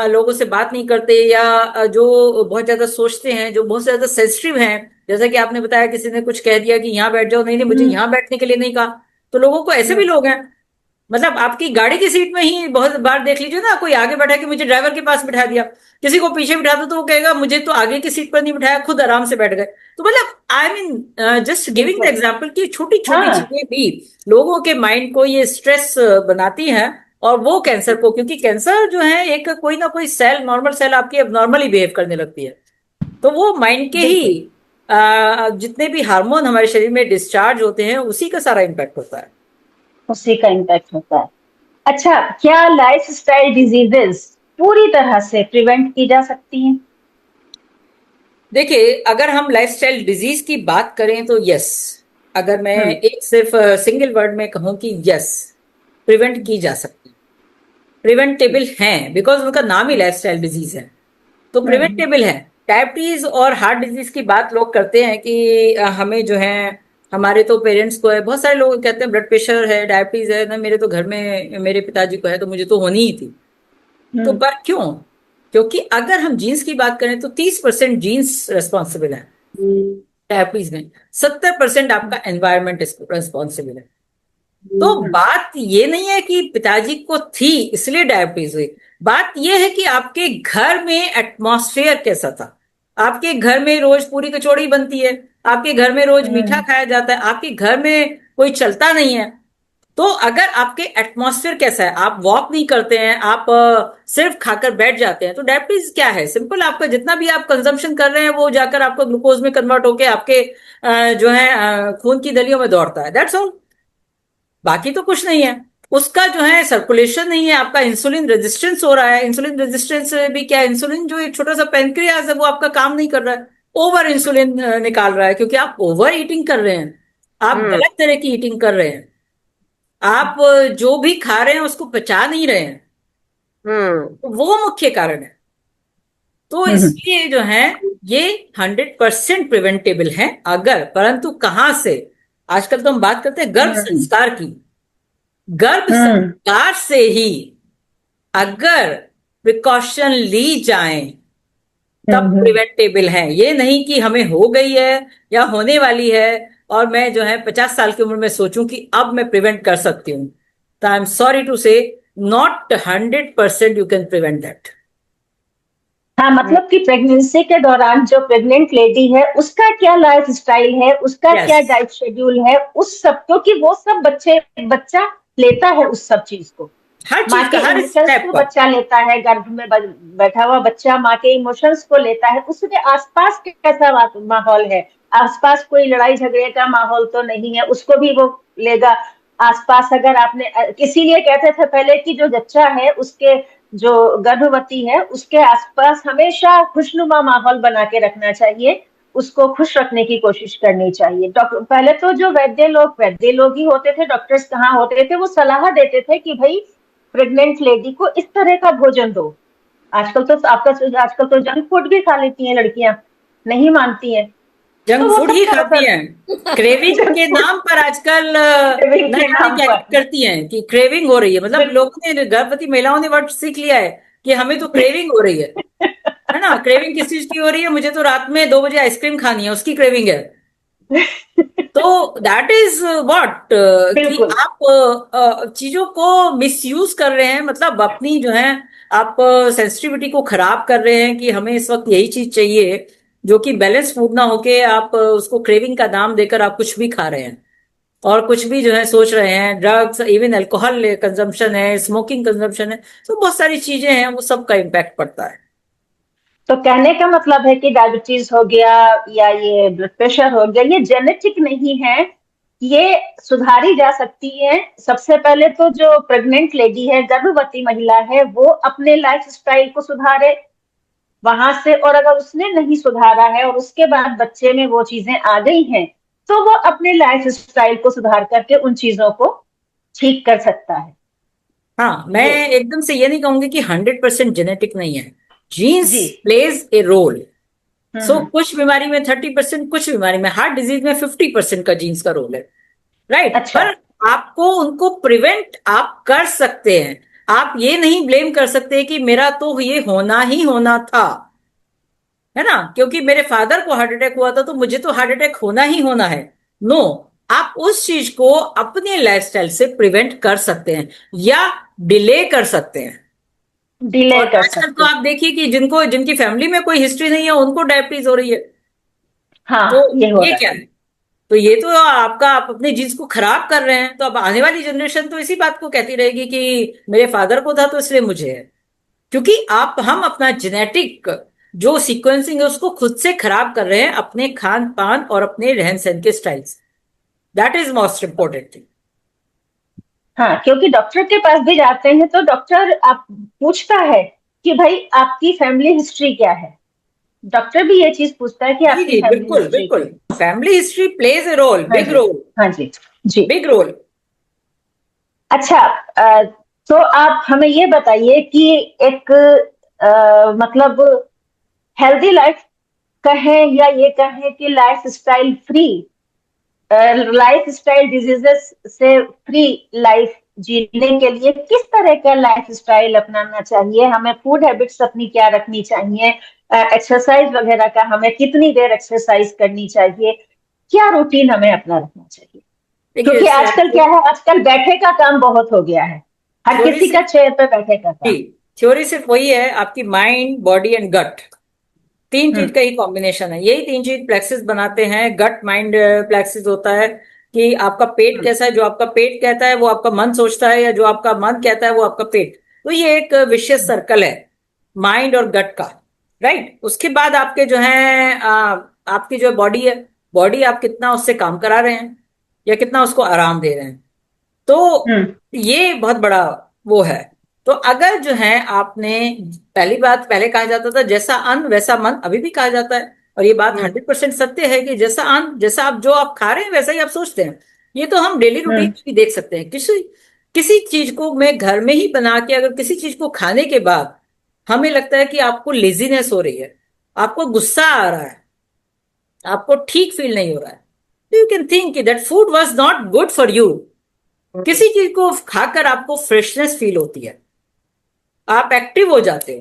लोगों से बात नहीं करते, या जो बहुत ज्यादा सोचते हैं, जो बहुत ज्यादा सेंसिटिव हैं, जैसा कि आपने बताया किसी ने कुछ कह दिया कि यहाँ बैठ जाओ, नहीं नहीं मुझे हम्म यहाँ बैठने के लिए नहीं कहा। तो लोगों को, ऐसे भी हम्म लोग हैं, मतलब आपकी गाड़ी की सीट में ही बहुत बार देख लीजिए ना, कोई आगे बैठा के मुझे ड्राइवर के पास बिठा दिया, किसी को पीछे बिठा दो तो वो कहेगा मुझे तो आगे की सीट पर नहीं बिठाया, खुद आराम से बैठ गए। तो मतलब I mean just giving the बिल्कुल। एग्जांपल कि छोटी छोटी हाँ चीजें भी लोगों के माइंड को ये स्ट्रेस बनाती हैं। और वो कैंसर को, क्योंकि कैंसर जो है एक कोई ना कोई सेल, नॉर्मल सेल आपकी अब नॉर्मली बिहेव करने लगती है, तो वो माइंड के ही बिल्कुल, जितने भी हार्मोन हमारे शरीर में डिस्चार्ज होते हैं उसी का सारा इम्पैक्ट होता है। उसी का इम्पैक्ट होता है। अच्छा, क्या लाइफस्टाइल डिजीजेस पूरी तरह से प्रिवेंट की जा सकती हैं? देखिए, अगर हम लाइफस्टाइल डिजीज की बात करें तो यस। अगर मैं हम्म एक सिर्फ सिंगल वर्ड में कहूं कि यस, प्रिवेंट की जा सकती है, प्रिवेंटेबल हैं, बिकॉज उनका नाम ही लाइफस्टाइल डिजीज है, तो हम्म प्रिवेंटेबल है। डायबिटीज और हार्ट डिजीज की बात लोग करते हैं कि हमें जो है, हमारे तो पेरेंट्स को है, बहुत सारे लोग कहते हैं ब्लड प्रेशर है, डायबिटीज है ना, मेरे तो घर में मेरे पिताजी को है तो मुझे तो होनी ही थी। तो हम्म पर क्यों? क्योंकि अगर हम जीन्स की बात करें तो 30% जीन्स रिस्पॉन्सिबल है डायबिटीज में, 70% आपका एनवायरमेंट रिस्पॉन्सिबल है। तो हम्म बात ये नहीं है कि पिताजी को थी इसलिए डायबिटीज हुई, बात ये है कि आपके घर में एटमॉस्फेयर कैसा था। आपके घर में रोज पूरी कचौड़ी बनती है, आपके घर में रोज मीठा हम्म खाया जाता है, आपके घर में कोई चलता नहीं है। तो अगर आपके एटमॉस्फेयर कैसा है, आप वॉक नहीं करते हैं, आप सिर्फ खाकर बैठ जाते हैं, तो डायबिटीज क्या है? सिंपल, आपका जितना भी आप कंजम्पशन कर रहे हैं वो जाकर आपको ग्लूकोज में कन्वर्ट होके आपके जो है खून की नलियों में दौड़ता है, दैट्स ऑल। बाकी तो कुछ नहीं है। उसका जो है सर्कुलेशन नहीं है, आपका इंसुलिन रेजिस्टेंस हो रहा है। इंसुलिन रेजिस्टेंस भी क्या है? इंसुलिन जो एक छोटा सा पेनक्रियाज है वो आपका काम नहीं कर रहा है, ओवर इंसुलिन निकाल रहा है, क्योंकि आप ओवर ईटिंग कर रहे हैं, आप हम्म गलत तरह की ईटिंग कर रहे हैं, आप जो भी खा रहे हैं उसको पचा नहीं रहे हैं। हम्म तो वो मुख्य कारण है। तो हम्म इसलिए जो है ये 100% प्रिवेंटेबल है। अगर, परंतु कहाँ से? आजकल तो हम बात करते हैं गर्भ हम्म संस्कार की। गर्भ हम्म संस्कार से ही अगर प्रिकॉशन ली जाए तब हम्म प्रिवेंटेबल है। ये नहीं कि हमें हो गई है या होने वाली है और मैं जो है 50 साल की उम्र में सोचूं कि अब मैं प्रिवेंट कर सकती हूँ। तो आई एम सॉरी टू से, not 100% you can prevent that. हाँ, मतलब कि प्रेगनेंसी के दौरान जो प्रेग्नेंट लेडी है उसका क्या लाइफ स्टाइल है, उसका यस, क्या डाइट शेड्यूल है, उस सब, क्योंकि वो सब बच्चा लेता है उस सब चीज को। हर माँ चीज के का हर इमोशंस स्टेप को पर। बच्चा लेता है, गर्भ में बैठा हुआ बच्चा माँ के इमोशंस को लेता है। उसके आसपास कैसा माहौल है, आसपास कोई लड़ाई झगड़े का माहौल तो नहीं है, उसको भी वो लेगा। आसपास अगर आपने इसीलिए कहते थे पहले कि जो बच्चा है उसके, जो गर्भवती है उसके आसपास हमेशा खुशनुमा माहौल बना के रखना चाहिए, उसको खुश रखने की कोशिश करनी चाहिए। डॉक्टर पहले तो जो वैद्य लोग ही होते थे, डॉक्टर्स कहाँ होते थे, वो सलाह देते थे कि भाई प्रेग्नेंट लेडी को इस तरह का भोजन दो। आजकल तो जंक फूड भी खा लेती हैं लड़कियां, नहीं मानती हैं। तो जंक वो फूड सब ही का खाती असर हैं, क्रेविंग जंक के फूड नाम पर आजकल क्रेविंग न के जाने नाम क्या पर। क्या करती हैं कि क्रेविंग हो रही है। मतलब लोगों ने, गर्भवती महिलाओं ने वर्ड सीख लिया है कि हमें तो क्रेविंग हो रही है ना? क्रेविंग किस चीज की हो रही है? मुझे तो रात में 2 बजे आइसक्रीम खानी है, उसकी क्रेविंग है। तो दैट इज व्हाट, कि बिल्कुल। आप चीजों को मिसयूज कर रहे हैं, मतलब अपनी जो है आप सेंसिटिविटी को खराब कर रहे हैं कि हमें इस वक्त यही चीज चाहिए, जो कि बैलेंस फूड ना होके आप उसको क्रेविंग का नाम देकर आप कुछ भी खा रहे हैं और कुछ भी जो है सोच रहे हैं। ड्रग्स, इवन अल्कोहल कंजम्पशन है, स्मोकिंग कंजम्पशन है, तो बहुत सारी चीजें हैं, वो सबका इम्पैक्ट पड़ता है। तो कहने का मतलब है कि डायबिटीज हो गया या ये ब्लड प्रेशर हो गया, ये जेनेटिक नहीं है, ये सुधारी जा सकती है। सबसे पहले तो जो प्रेग्नेंट लेडी है, गर्भवती महिला है, वो अपने लाइफ स्टाइल को सुधारे, वहां से, और अगर उसने नहीं सुधारा है और उसके बाद बच्चे में वो चीजें आ गई हैं, तो वो अपने लाइफ स्टाइल को सुधार करके उन चीजों को ठीक कर सकता है। हाँ, मैं ये एकदम से ये नहीं कहूंगी कि 100% जेनेटिक नहीं है। जीन्स जी। Plays a role. So hmm. कुछ बीमारी में 30%, कुछ बीमारी में, हार्ट डिजीज में 50% का जीन्स का रोल है, राइट। अच्छा। पर आपको उनको प्रिवेंट आप कर सकते हैं। आप ये नहीं ब्लेम कर सकते कि मेरा तो ये होना ही होना था, है ना, क्योंकि मेरे फादर को हार्ट अटैक हुआ था तो मुझे तो हार्ट अटैक होना ही होना है। नो, आप उस चीज को अपने लाइफस्टाइल से प्रिवेंट कर सकते हैं या डिले कर सकते हैं। डिले और कर आजकल तो सकते हैं। आप देखिए कि जिनकी फैमिली में कोई हिस्ट्री नहीं है उनको डायबिटीज हो रही है। तो हाँ, ये हो ये रहा क्या है। है? तो ये तो आपका, आप अपने जीन्स को खराब कर रहे हैं। तो अब आने वाली जनरेशन तो इसी बात को कहती रहेगी कि मेरे फादर को था तो इसलिए मुझे है। क्योंकि हम अपना जेनेटिक जो सीक्वेंसिंग है उसको खुद से खराब कर रहे हैं अपने खान पान और अपने रहन सहन के स्टाइल से। That is most important thing. हाँ, क्योंकि डॉक्टर के पास भी जाते हैं तो डॉक्टर आप पूछता है कि भाई आपकी फैमिली हिस्ट्री क्या है। डॉक्टर भी ये चीज पूछता है कि जी आपकी जी, फैमिली बिल्कुल हिस्ट्री बिल्कुल। क्या है। Family history plays a role, हाँ बिग जी। रोल। हाँ जी। जी। Big role. अच्छा, तो आप हमें ये बताइए कि एक मतलब हेल्दी लाइफ कहें या ये कहें कि life style free, life style diseases से फ्री लाइफ जीने के लिए किस तरह का लाइफ स्टाइल अपनाना चाहिए, हमें फूड हैबिट्स अपनी क्या रखनी चाहिए, एक्सरसाइज वगैरह का हमें कितनी देर एक्सरसाइज करनी चाहिए, क्या रूटीन हमें अपना रखना चाहिए। देखिए, क्योंकि इससे आजकल आपको क्या है, आजकल बैठे का काम बहुत हो गया है, हर थ्योरी किसी से, का चेयर पे बैठे का जी, काम। थ्योरी सिर्फ वही है, आपकी माइंड बॉडी एंड गट, तीन चीज हम्म। का ही कॉम्बिनेशन है। यही तीन चीज प्लेक्सिस बनाते हैं। गट माइंड प्लेक्सिस होता है कि आपका पेट हम्म। कैसा है, जो आपका पेट कहता है वो आपका मन सोचता है, या जो आपका मन कहता है वो आपका पेट। तो ये एक विशेष सर्कल है माइंड और गट का, राइट। उसके बाद आपके जो है आपकी जो बॉडी है, बॉडी आप कितना उससे काम करा रहे हैं या कितना उसको आराम दे रहे हैं। तो हम्म। ये बहुत बड़ा वो है। तो अगर जो है आपने, पहली बात, पहले कहा जाता था जैसा अन्न वैसा मन, अभी भी कहा जाता है। और ये बात हम्म। 100% सत्य है कि जैसा अन्न, जैसा आप जो आप खा रहे हैं वैसा ही आप सोचते हैं। ये तो हम डेली रूटीन हम्म। में भी देख सकते हैं। किसी किसी चीज को मैं घर में ही बना के, अगर किसी चीज को खाने के बाद हमें लगता है कि आपको लेजीनेस हो रही है, आपको गुस्सा आ रहा है, आपको ठीक फील नहीं हो रहा है, तो you can think that food was not good for you. किसी चीज को खाकर आपको फ्रेशनेस फील होती है, आप एक्टिव हो जाते हो,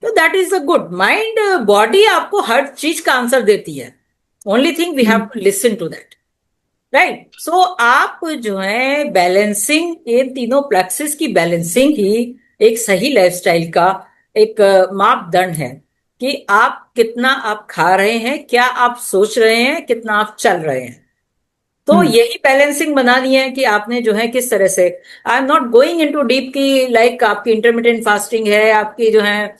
तो that is a good mind. Body आपको हर चीज का आंसर देती है। Only thing we have hmm. To listen to that, right. So आप जो है बैलेंसिंग, इन तीनों प्लेक्सिस की बैलेंसिंग ही एक सही लाइफस्टाइल का एक मापदंड है कि आप कितना आप खा रहे हैं, क्या आप सोच रहे हैं, कितना आप चल रहे हैं। तो हम्म। यही बैलेंसिंग बनानी है कि आपने जो है किस तरह से। I am not going into deep की लाइक आपकी इंटरमीडियंट फास्टिंग है, आपकी जो है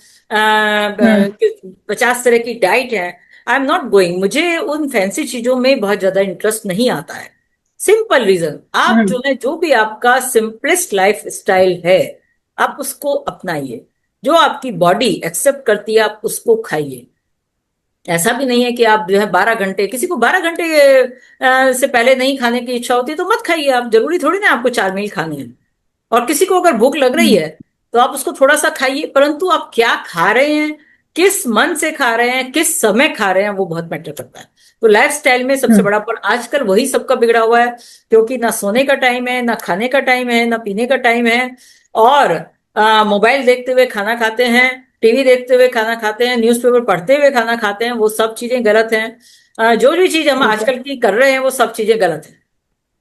50 तरह की डाइट है। आई एम नॉट गोइंग, मुझे उन फैंसी चीजों में बहुत ज्यादा इंटरेस्ट नहीं आता है। सिंपल रीजन, आप हम्म। जो है जो भी आपका सिंपलेस्ट लाइफ स्टाइल है, आप उसको अपनाइए। जो आपकी बॉडी एक्सेप्ट करती है आप उसको खाइए। ऐसा भी नहीं है कि आप जो है 12 घंटे, किसी को 12 घंटे से पहले नहीं खाने की इच्छा होती है तो मत खाइए। आप, जरूरी थोड़ी ना आपको 4 मील खाने हैं। और किसी को अगर भूख लग रही हम्म। है तो आप उसको थोड़ा सा खाइए, परंतु आप क्या खा रहे हैं, किस मन से खा रहे हैं, किस समय खा रहे हैं, वो बहुत मैटर करता है। तो लाइफ स्टाइल में सबसे हम्म। बड़ा, पर आजकल वही सबका बिगड़ा हुआ है। क्योंकि ना सोने का टाइम है, ना खाने का टाइम है, ना पीने का टाइम है। और मोबाइल देखते हुए खाना खाते हैं, टीवी देखते हुए खाना खाते हैं, न्यूज़पेपर पढ़ते हुए खाना खाते हैं। वो सब चीजें गलत हैं। जो भी चीज हम ठीक है। आजकल की कर रहे हैं वो सब चीजें गलत हैं।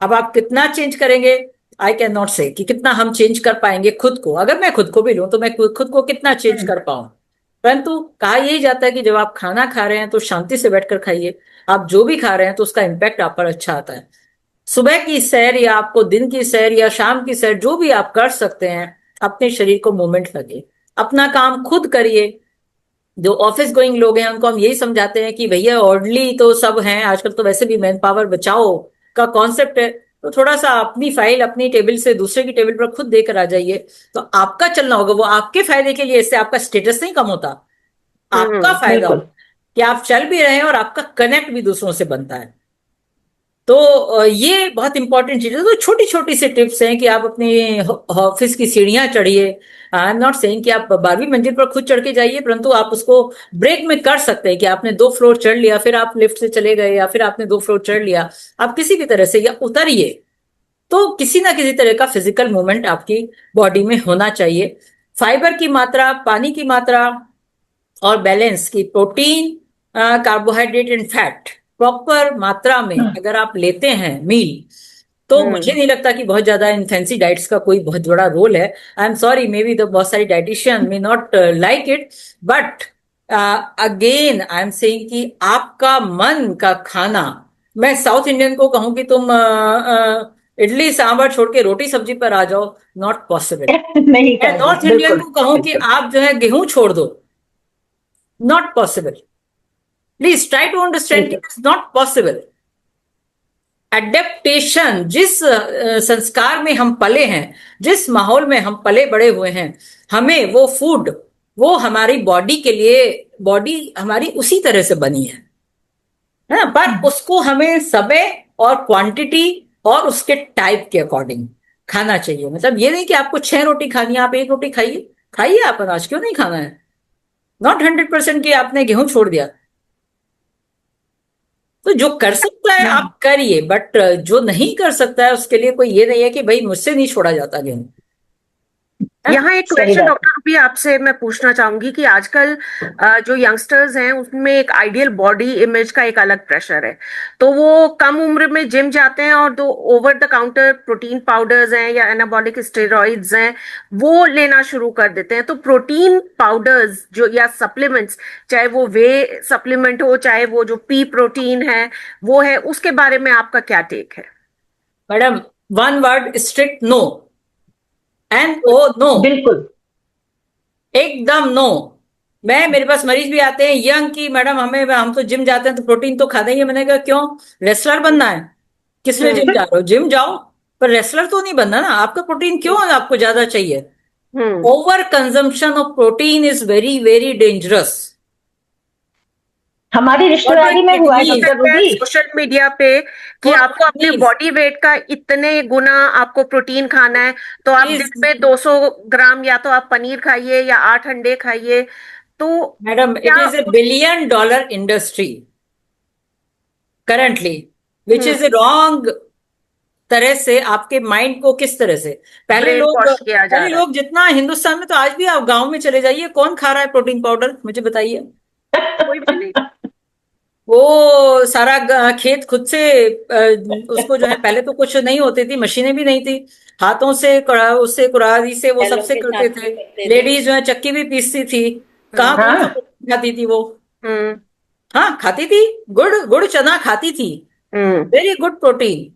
अब आप कितना चेंज करेंगे, आई कैन नॉट से कि कितना हम चेंज कर पाएंगे खुद को। अगर मैं खुद को भी लूं तो मैं खुद को कितना चेंज हम्म। कर पाऊं। परंतु कहा यही जाता है कि जब आप खाना खा रहे हैं तो शांति से बैठकर खाइए। आप जो भी खा रहे हैं तो उसका इम्पैक्ट आप पर अच्छा आता है। सुबह की सैर या आपको दिन की सैर या शाम की सैर, जो भी आप कर सकते हैं, अपने शरीर को मूवमेंट लगे। अपना काम खुद करिए। जो ऑफिस गोइंग लोग हैं उनको हम यही समझाते हैं कि भैया ऑर्डरली तो सब हैं, आजकल तो वैसे भी मैन पावर बचाओ का कॉन्सेप्ट है। तो थोड़ा सा अपनी फाइल अपनी टेबल से दूसरे की टेबल पर खुद देकर आ जाइए। तो आपका चलना होगा वो आपके फायदे के लिए, इससे आपका स्टेटस नहीं कम होता, आपका फायदा हो बिल्कुल। कि आप चल भी रहे हैं और आपका कनेक्ट भी दूसरों से बनता है। तो ये बहुत इंपॉर्टेंट चीज है। तो छोटी छोटी सी टिप्स हैं कि आप अपनी ऑफिस की सीढ़ियां चढ़िए। आई एम नॉट सेइंग कि आप 12वीं मंजिल पर खुद चढ़ के जाइए, परंतु आप उसको ब्रेक में कर सकते हैं कि आपने 2 फ्लोर चढ़ लिया, फिर आप लिफ्ट से चले गए, या फिर आपने 2 फ्लोर चढ़ लिया, आप किसी भी तरह से या उतरिए। तो किसी ना किसी तरह का फिजिकल मूवमेंट आपकी बॉडी में होना चाहिए। फाइबर की मात्रा, पानी की मात्रा और बैलेंस की, protein, carbohydrate and fat proper मात्रा में अगर आप लेते हैं मील, तो मुझे नहीं लगता कि बहुत ज्यादा इन फैंसी डाइट्स का कोई बहुत बड़ा रोल है। I am sorry, may be the बहुत सारी dietitian may not like it, but again I am saying कि आपका मन का खाना, मैं साउथ इंडियन को कहूं कि तुम इडली सांभर छोड़ के रोटी सब्जी पर आ जाओ, नॉट पॉसिबल। नहीं मैं करेंगे, नॉर्थ इंडियन बिल्कुल को कहूं कि बिल्कुल। आप जो है गेहूं छोड़ दो, not possible. Please try to understand कि बिल्कुल इट्स नॉट पॉसिबल। एडेप्टेशन, जिस संस्कार में हम पले हैं, जिस माहौल में हम पले बड़े हुए हैं, हमें वो फूड, वो हमारी बॉडी के लिए, बॉडी हमारी उसी तरह से बनी है ना, पर उसको हमें समय और क्वांटिटी और उसके टाइप के अकॉर्डिंग खाना चाहिए। मतलब ये नहीं कि आपको 6 रोटी खानी है, आप 1 रोटी खाइए, खाइए आप अनाज, क्यों नहीं खाना है। नॉट 100% कि आपने गेहूं छोड़ दिया। तो जो कर सकता है नहीं। आप करिए, बट जो नहीं कर सकता है उसके लिए कोई ये नहीं है कि भाई मुझसे नहीं छोड़ा जाता गेहूं, है ना? यहाँ एक सही क्वेश्चन बात डॉक्टर भी आपसे मैं पूछना चाहूंगी कि आजकल जो यंगस्टर्स हैं उसमें एक आइडियल बॉडी इमेज का एक अलग प्रेशर है। तो वो कम उम्र में जिम जाते हैं और दो over the counter protein powders हैं या एनाबॉलिक स्टेरॉइड्स हैं वो लेना शुरू कर देते हैं। तो प्रोटीन पाउडर्स जो या सप्लीमेंट्स, चाहे वो वे सप्लीमेंट हो चाहे वो जो पी प्रोटीन है वो है, उसके बारे में आपका क्या टेक है? Madam, one word, strict no. NO, no. बिल्कुल। एकदम नो। मैं, मेरे पास मरीज भी आते हैं यंग की, मैडम हमें, हम तो जिम जाते हैं तो प्रोटीन तो खाते ही है। मैंने कहा क्यों, रेसलर बनना है? किस लिए जिम हम्म। जा रहे हो, जिम जाओ, पर रेसलर तो नहीं बनना ना। आपका प्रोटीन क्यों आपको ज्यादा चाहिए? Hmm. Over consumption of protein is very very dangerous हमारी फॉर द रिश्तेदारी में हुआ है किडनीज, डॉक्टर सकता है रूबी। सोशल मीडिया पे कि फॉर आपको अपने किडनीज बॉडी वेट का इतने गुना आपको प्रोटीन खाना है, तो आप दिन प्लीज। में 200 ग्राम या तो आप पनीर खाइए या 8 अंडे खाइए। तो मैडम, इट क्या is $1 billion industry currently, which is wrong तरह से आपके माइंड को, किस तरह से, ब्रेन वॉश किया जा पहले रहा है? लोग जितना हिंदुस्तान में, तो आज भी आप गांव में चले जाइए, कौन खा रहा है प्रोटीन पाउडर, मुझे बताइए। कोई भी नहीं। वो सारा खेत खुद से, उसको जो है, पहले तो कुछ नहीं होती थी, मशीनें भी नहीं थी, हाथों से उससे कुरारी से वो बैलों सबसे के करते साथ थे। करते थे। लेडीज जो है चक्की भी पीसती थी। कहाँ, कौन सा हम्म। हाँ। प्रोटीन खाती थी वो? हम्म। हाँ, खाती थी, गुड़ गुड़ चना खाती थी, hmm. Very good protein.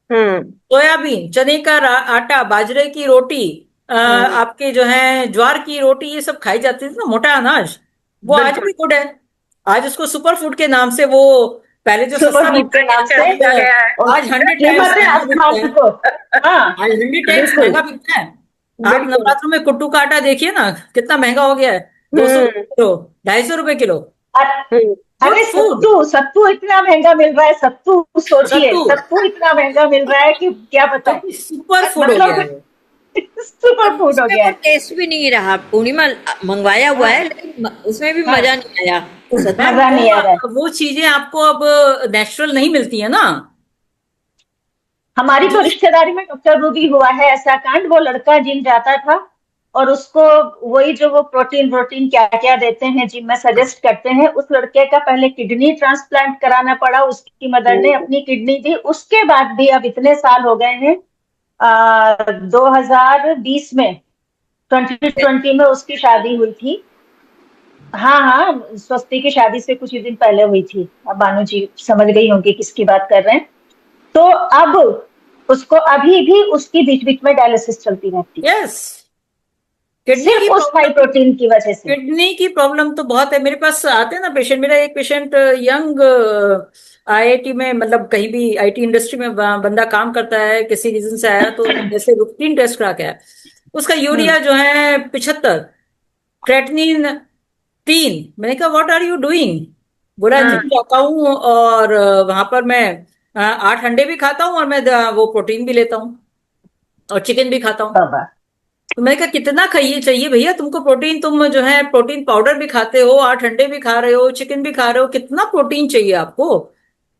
Hmm. Soybean, चने का आटा, बाजरे की रोटी, हम्म। आपके जो है ज्वार की रोटी, ये सब खाई जाती थी ना, मोटा अनाज। वो आज बिल्कुल। भी गुड है। आज उसको सुपर फूड के नाम से वो, पहले जो सुपर सस्ता फूड मिलता के था, नाम से आज दिया गया है। और आज 100 टाइम्स कीमतें महंगा बिकता आसमान है। को। हाँ। आज 100 टाइम्स महंगा बिल्कुल बिकता है। आप बिल्कुल। नवरात्रों में कुट्टू का आटा देखिए ना, कितना महंगा हो गया है। 200 हम्म। रुपए किलो, 250 रुपए किलो। अ- गुड अरे फूड। सत्तू सत्तू इतना महंगा मिल रहा है, सत्तू सोचिए, सत्तू, सत्तू इतना महंगा मिल रहा है कि क्या बताएं। सत्तू सुपर फूड हो गया मतलब है। सुपर अब फूड हो उसमें गया वो है। टेस्ट भी नहीं रहा। पूर्णिमा मंगवाया हुआ है हाँ लेकिन उसमें भी हाँ। मजा नहीं आया। मैम, मजा नहीं आ रहा है। वो चीजें आपको अब नेचुरल नहीं मिलती है ना। हमारी तो जो, रिश्तेदारी में डॉक्टर रूबी हुआ है ऐसा कांड। वो लड़का जिम जाता था और उसको वही जो वो प्रोटीन प्रोटीन क्या क्या देते हैं जिम में सजेस्ट करते हैं, उस लड़के का पहले किडनी ट्रांसप्लांट कराना पड़ा। उसकी मदर ने अपनी किडनी दी, उसके बाद भी अब इतने साल हो गए हैं। 2020 में, 2020 में उसकी शादी हुई थी। हाँ हाँ, स्वस्ति की शादी से कुछ ही दिन पहले हुई थी। अब बानू जी समझ गई होंगी किसकी बात कर रहे हैं। तो अब उसको अभी भी उसकी बीच बीच में डायलिसिस चलती रहती है, यस, किडनी की सिर्फ उस हाई प्रॉब्लम, प्रोटीन की वजह से। किडनी की प्रॉब्लम तो बहुत है। मेरे पास आते हैं ना पेशेंट, मेरा एक पेशेंट यंग, IIT में, मतलब कहीं भी IT इंडस्ट्री में बंदा काम करता है, किसी रीजन से आया, तो जैसे रूटीन टेस्ट करा के आया, उसका यूरिया जो है 75, क्रेटनिन 3। मैंने कहा व्हाट आर यू डूइंग? बोला हाँ। जिम जाता हूँ और वहां पर मैं 8 अंडे भी खाता हूँ और मैं वो प्रोटीन भी लेता हूँ और चिकन भी खाता हूँ। बाबा। तो मैंने कहा कितना खाइए चाहिए भैया तुमको प्रोटीन, तुम जो है प्रोटीन पाउडर भी खाते हो, 8 अंडे भी खा रहे हो, चिकन भी खा रहे हो, कितना प्रोटीन चाहिए आपको?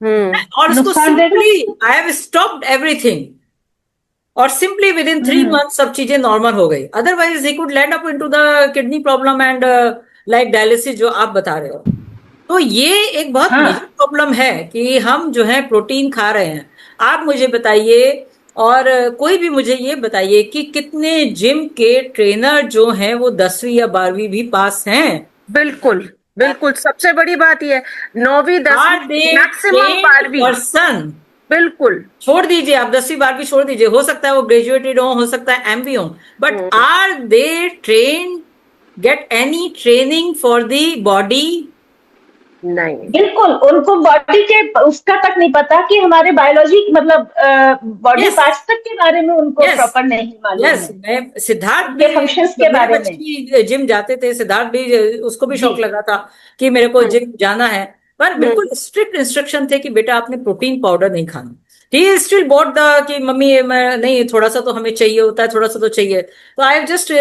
हम्म। और उसको नुकसानदेह तो simply I have stopped everything और सिंपली विद इन 3 मंथ सब चीजें नॉर्मल हो गई। Otherwise he could land up into the kidney problem and like dialysis जो आप बता रहे हो। तो ये एक बहुत मेजर हाँ प्रॉब्लम है कि हम जो है प्रोटीन खा रहे हैं। आप मुझे बताइए और कोई भी मुझे ये बताइए कि कितने जिम के ट्रेनर जो हैं वो 10वीं या 12वीं भी पास हैं? बिल्कुल बिल्कुल, सबसे बड़ी बात ये है, 9वीं आर 10वीं दे मैक्सिमम ट्रेन्ड 12वीं। पर्सन? बिल्कुल। छोड़ दीजिए, आप 10वीं 12वीं छोड़ दीजिए, हो सकता है वो ग्रेजुएटेड हो सकता है एमबी हो, but hmm, are they train get any training for the body? नहीं। बिल्कुल, उनको बॉडी के उसका तक नहीं पता कि हमारे बायोलॉजी मतलब बॉडी यस पार्ट्स तक के बारे में उनको यस प्रॉपर नहीं मालूम यस। है, मैं सिद्धार्थ उनके भी, फंक्शंस के जब मेरे बारे बच्चे में। भी जिम जाते थे, सिद्धार्थ भी, उसको भी जी। शौक लगा था कि मेरे को हम्म जिम जाना है, पर बिल्कुल हम्म स्ट्रिक्ट इंस्ट्रक्शन थे कि बेटा आपने प्रोटीन पाउडर नहीं खाना। ही स्टिल बॉट द कि मम्मी मैं नहीं, थोड़ा सा तो हमें चाहिए होता है, थोड़ा सा तो चाहिए। तो I have just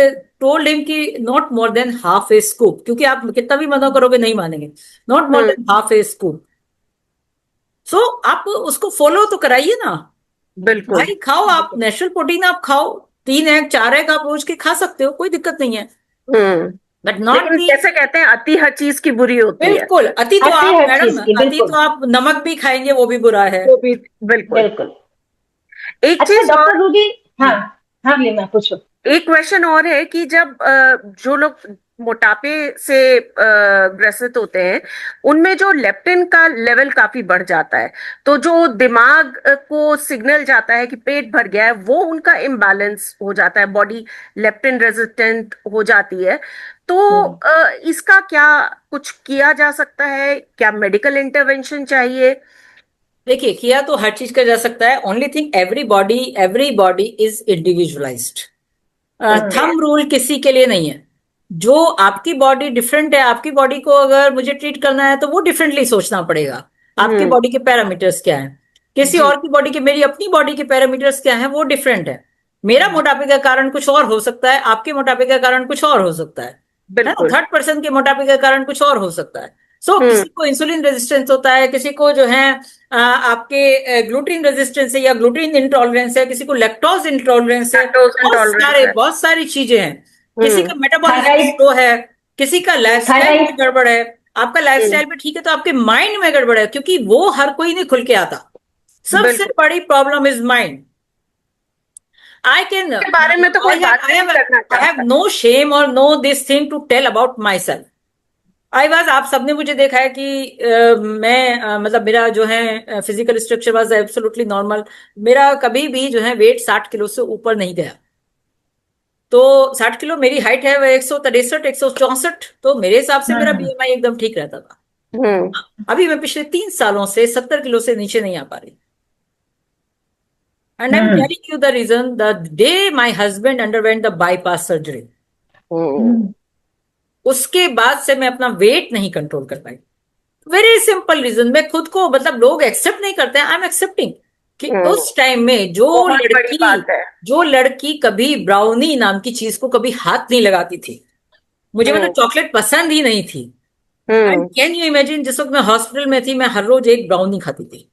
told him कि not more than half a scoop, क्योंकि आप कितना भी मना करोगे नहीं मानेंगे। Not more hmm, than half a scoop. So आप उसको फॉलो तो कराइए ना। बिल्कुल भाई खाओ, आप बिल्कुल। नेचुरल प्रोटीन आप खाओ, 3 एग 4 एग आप रोज के खा सकते हो, कोई दिक्कत नहीं है, हम्म। बट नॉट लेकिन दी। जैसे कहते हैं, अति हर चीज की बुरी होती है। बिल्कुल अति तो आती आप हर मैडम, चीज की, अति तो बिल्कुल आप नमक भी खाएंगे वो भी बुरा है। वो भी बिल्कुल। बिल्कुल। एक अच्छा चीज और, डॉक्टर रूबी, हाँ हाँ लीना पूछो। एक क्वेश्चन और है कि जब जो लोग मोटापे से ग्रसित होते हैं, उनमें जो लेप्टिन का लेवल काफी बढ़ जाता है, तो जो दिमाग को सिग्नल जाता है कि पेट भर गया है, वो उनका इम्बैलेंस हो जाता है, बॉडी लेप्टिन रेजिस्टेंट हो जाती है। तो इसका क्या कुछ किया जा सकता है? क्या मेडिकल इंटरवेंशन चाहिए? देखिए किया तो हर चीज का जा सकता है, only thing every body is individualised. Okay. Thumb rule किसी के लिए नहीं है। जो आपकी बॉडी डिफरेंट है, आपकी बॉडी को अगर मुझे ट्रीट करना है तो वो डिफरेंटली सोचना पड़ेगा। आपकी हम्म। बॉडी के पैरामीटर्स क्या हैं, किसी जी। और की बॉडी के, मेरी अपनी बॉडी के पैरामीटर्स क्या हैं, वो डिफरेंट है। मेरा मोटापे का कारण कुछ और हो सकता है, आपके मोटापे का कारण कुछ और हो सकता है ना? बिल्कुल। थर्ड पर्सन के मोटापे का कारण कुछ और हो सकता है। सो हम्म। किसी को इंसुलिन रेजिस्टेंस होता है, किसी को जो है आपके ग्लूटीन रेजिस्टेंस है या ग्लूटीन इंटॉलरेंस है, किसी को लैक्टोज इंटॉलरेंस है, लैक्टोज इंटॉलरेंस है। बहुत सारी चीजें हैं। किसी का हम्म मेटाबॉलिज्म थायराइड, स्लो है, किसी का लाइफस्टाइल में थायराइड। गड़बड़ है। आपका हम्म। लाइफस्टाइल भी ठीक है तो आपके माइंड में गड़बड़ है, क्योंकि वो हर कोई नहीं खुल के आता। सबसे बिल्कुल, बड़ी problem is mind. I can के बारे में तो कोई बात ही नहीं करना आई हैव चाहता। नो शेम और no this thing to tell about myself. I was, आप सबने मुझे देखा है कि मैं मतलब मेरा जो है physical structure was absolutely normal. मेरा कभी भी जो है वेट 60 किलो से ऊपर नहीं गया। तो 60 किलो मेरी हाइट है, वह 163 164, तो मेरे हिसाब से मेरा हम्म बीएमआई एकदम ठीक रहता था। हम्म अभी मैं पिछले 3 सालों से 70 किलो से नीचे नहीं आ पा रही। And I am hmm telling you the reason, the day my husband underwent the bypass surgery, hmm उसके बाद से मैं अपना वेट नहीं कंट्रोल कर पाई। वेरी सिंपल रीजन, मैं खुद को, मतलब लोग एक्सेप्ट नहीं करते हैं, आई एम एक्सेप्टिंग कि हम्म, उस टाइम में बहुत बड़ी बात है। जो लड़की कभी ब्राउनी नाम की चीज को कभी हाथ नहीं लगाती थी, मुझे मतलब हम्म चॉकलेट पसंद ही नहीं थी। And hmm can you imagine, जिस वक्त मैं हॉस्पिटल में थी, मैं हर रोज एक ब्राउनी खाती थी।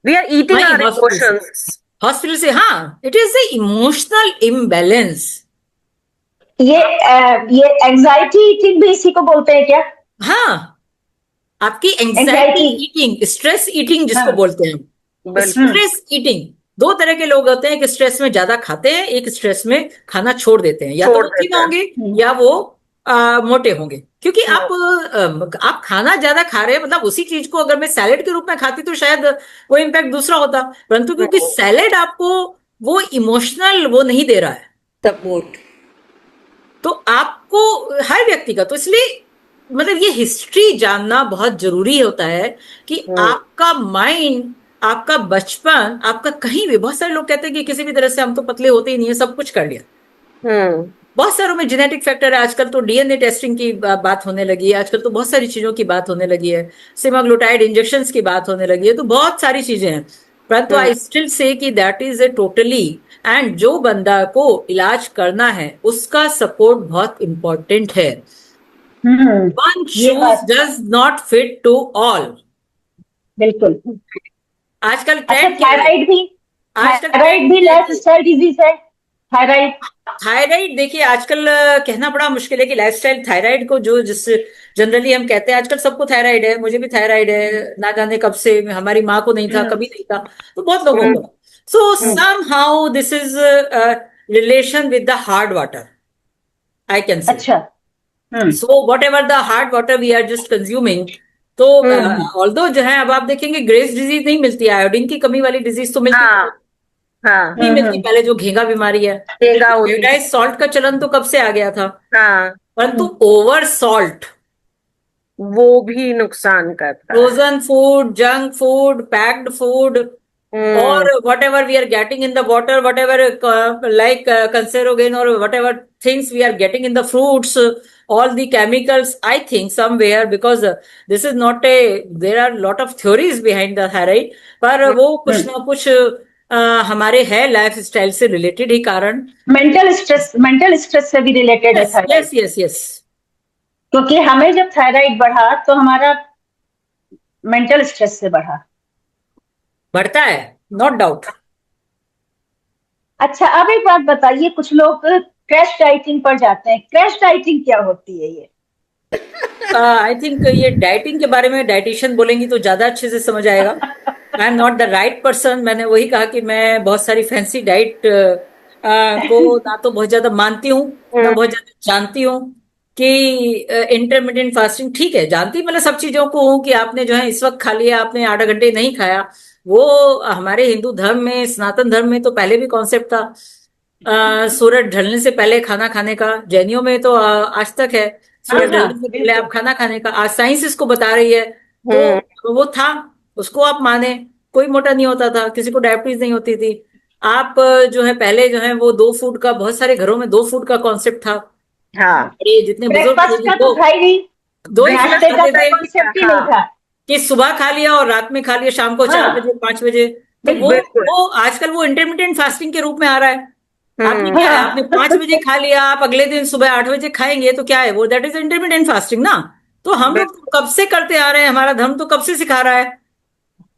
वी आर ईटिंग वही आवर हॉस्पिटल से, इमोशंस। हाँ, it is the emotional imbalance. ये एंजाइटी ईटिंग भी इसी को बोलते हैं क्या? हाँ, आपकी anxiety anxiety. Eating, stress eating जिसको हाँ। बोलते हैं, बिल्कुल। Stress eating. दो तरह के लोग होते हैं, एक स्ट्रेस में ज्यादा खाते हैं, एक स्ट्रेस में खाना छोड़ देते हैं। या तो छोड़ वो थिन देते हैं। होंगे हम्म या वो मोटे होंगे। क्योंकि हम्म आप खाना ज्यादा खा रहे हैं, मतलब उसी चीज को अगर मैं सैलेड के रूप में खाती तो शायद वो इम्पैक्ट दूसरा होता, परंतु क्योंकि हम्म, सैलेड आपको वो इमोशनल वो नहीं दे रहा है, सपोर्ट। तो आपको, हर व्यक्ति का, तो इसलिए मतलब ये हिस्ट्री जानना बहुत जरूरी होता है कि हम्म, आपका माइंड, आपका बचपन, आपका कहीं भी, बहुत सारे लोग कहते हैं कि किसी भी तरह से हम तो पतले होते ही नहीं है, सब कुछ कर लिया। हम्म, बहुत सारों में जेनेटिक फैक्टर है। आजकल तो डीएनए टेस्टिंग की बात होने लगी है, आजकल तो बहुत सारी चीजों की बात होने लगी है, सेमाग्लूटाइड इंजेक्शंस की बात होने लगी है, तो बहुत सारी चीजें हैं। परंतु आई स्टिल से कि that is a totally, and जो बंदा को इलाज करना है उसका सपोर्ट बहुत इंपॉर्टेंट है। वन ये शूज बात does not fit to all. बिल्कुल। आजकल अच्छा, ट्रेंड क्या है? आजकल थायराइड भी ट्रेंड है लाइफ कि स्टाइल डिजीज है, थायराइड। थायराइड, देखिए आजकल कहना बड़ा मुश्किल है कि लाइफस्टाइल थायराइड को जो जिस जनरली हम कहते हैं, आजकल सबको थायराइड है, मुझे भी थायराइड है, ना जाने कब से, हमारी माँ को नहीं था, कभी नहीं था, तो बहुत लोगों को। So somehow this is relation with the hard water, I can say. अच्छा। So whatever the hard water we are just consuming, तो ऑल्दो जो है, अब आप देखेंगे ग्रेव्स डिजीज नहीं मिलती, आयोडीन की कमी वाली डिजीज तो मिलती हाँ हाँ, नहीं मिलती, पहले जो घेंगा बीमारी है, देगा होती। आयोडाइज सॉल्ट का चलन तो कब से आ गया था, हाँ, परंतु ओवर सॉल्ट, वो भी नुकसान करता है। Frozen food, junk food, packed food, hmm, or whatever we are getting in the water, whatever like cancerogen or whatever things we are getting in the fruits, all the chemicals, I think somewhere, because this is not a, there are lot of theories behind the thyroid, पर वो कुछ ना कुछ हमारे है life style से related ही कारण। Mental stress से भी रिलेटेड है yes thyroid. Yes yes yes, क्योंकि हमें जब थायराइड बढ़ा तो हमारा मेंटल स्ट्रेस से बढ़ा। बढ़ता है, नॉट डाउट। अच्छा, अब एक बात बताइए, कुछ लोग क्रैश डाइटिंग पर जाते हैं, क्रैश डाइटिंग क्या होती है ये? आई थिंक ये डाइटिंग के बारे में डाइटिशियन बोलेंगी तो ज्यादा अच्छे से समझ आएगा। I am not the right person. मैंने वही कहा कि मैं बहुत सारी फैंसी डाइट को ना तो बहुत ज्यादा मानती हूँ, ना बहुत ज्यादा जानती हूँ। कि इंटरमीडिएट फास्टिंग ठीक है, जानती मतलब सब चीजों को हूँ कि आपने जो है इस वक्त खा लिया, आपने 8 घंटे नहीं खाया, वो हमारे हिंदू धर्म में, सनातन धर्म में तो पहले भी कॉन्सेप्ट था। सूरज ढलने से पहले खाना खाने का, जैनियों में तो आज तक है, हाँ सूरज हाँ, ढलने से पहले आप बिल्कुल। खाना खाने का। आज साइंस इसको बता रही है, हम्म, तो वो था, उसको आप माने। कोई मोटा नहीं होता था, किसी को डायबिटीज नहीं होती थी। आप जो है पहले जो है वो 2 फूड का, बहुत सारे घरों में 2 फूड का कॉन्सेप्ट था। हाँ, बड़े जितने बुजुर्ग थे ब्रेकफास्ट वो का तो दो था ही नहीं, दो ही फूड नाश्ते का खाते तो थे, कॉन्सेप्ट ही नहीं हाँ, था। कि सुबह खा लिया और रात में खा लिया, शाम को 4 बजे, हाँ, 5 बजे। तो वो बिल्कुल। बिल्कुल। वो आजकल वो इंटरमीडिएट फास्टिंग के रूप में आ रहा है। आपने हम्म, क्या है, आपने हाँ। 5 बजे खा लिया, आप अगले दिन सुबह 8 बजे खाएंगे, तो क्या है वो, दैट इज इंटरमीडिएट फास्टिंग ना। तो हम लोग बिल्कुल। तो कब से करते आ रहे हैं, हमारा धर्म तो कब से सिखा रहा है।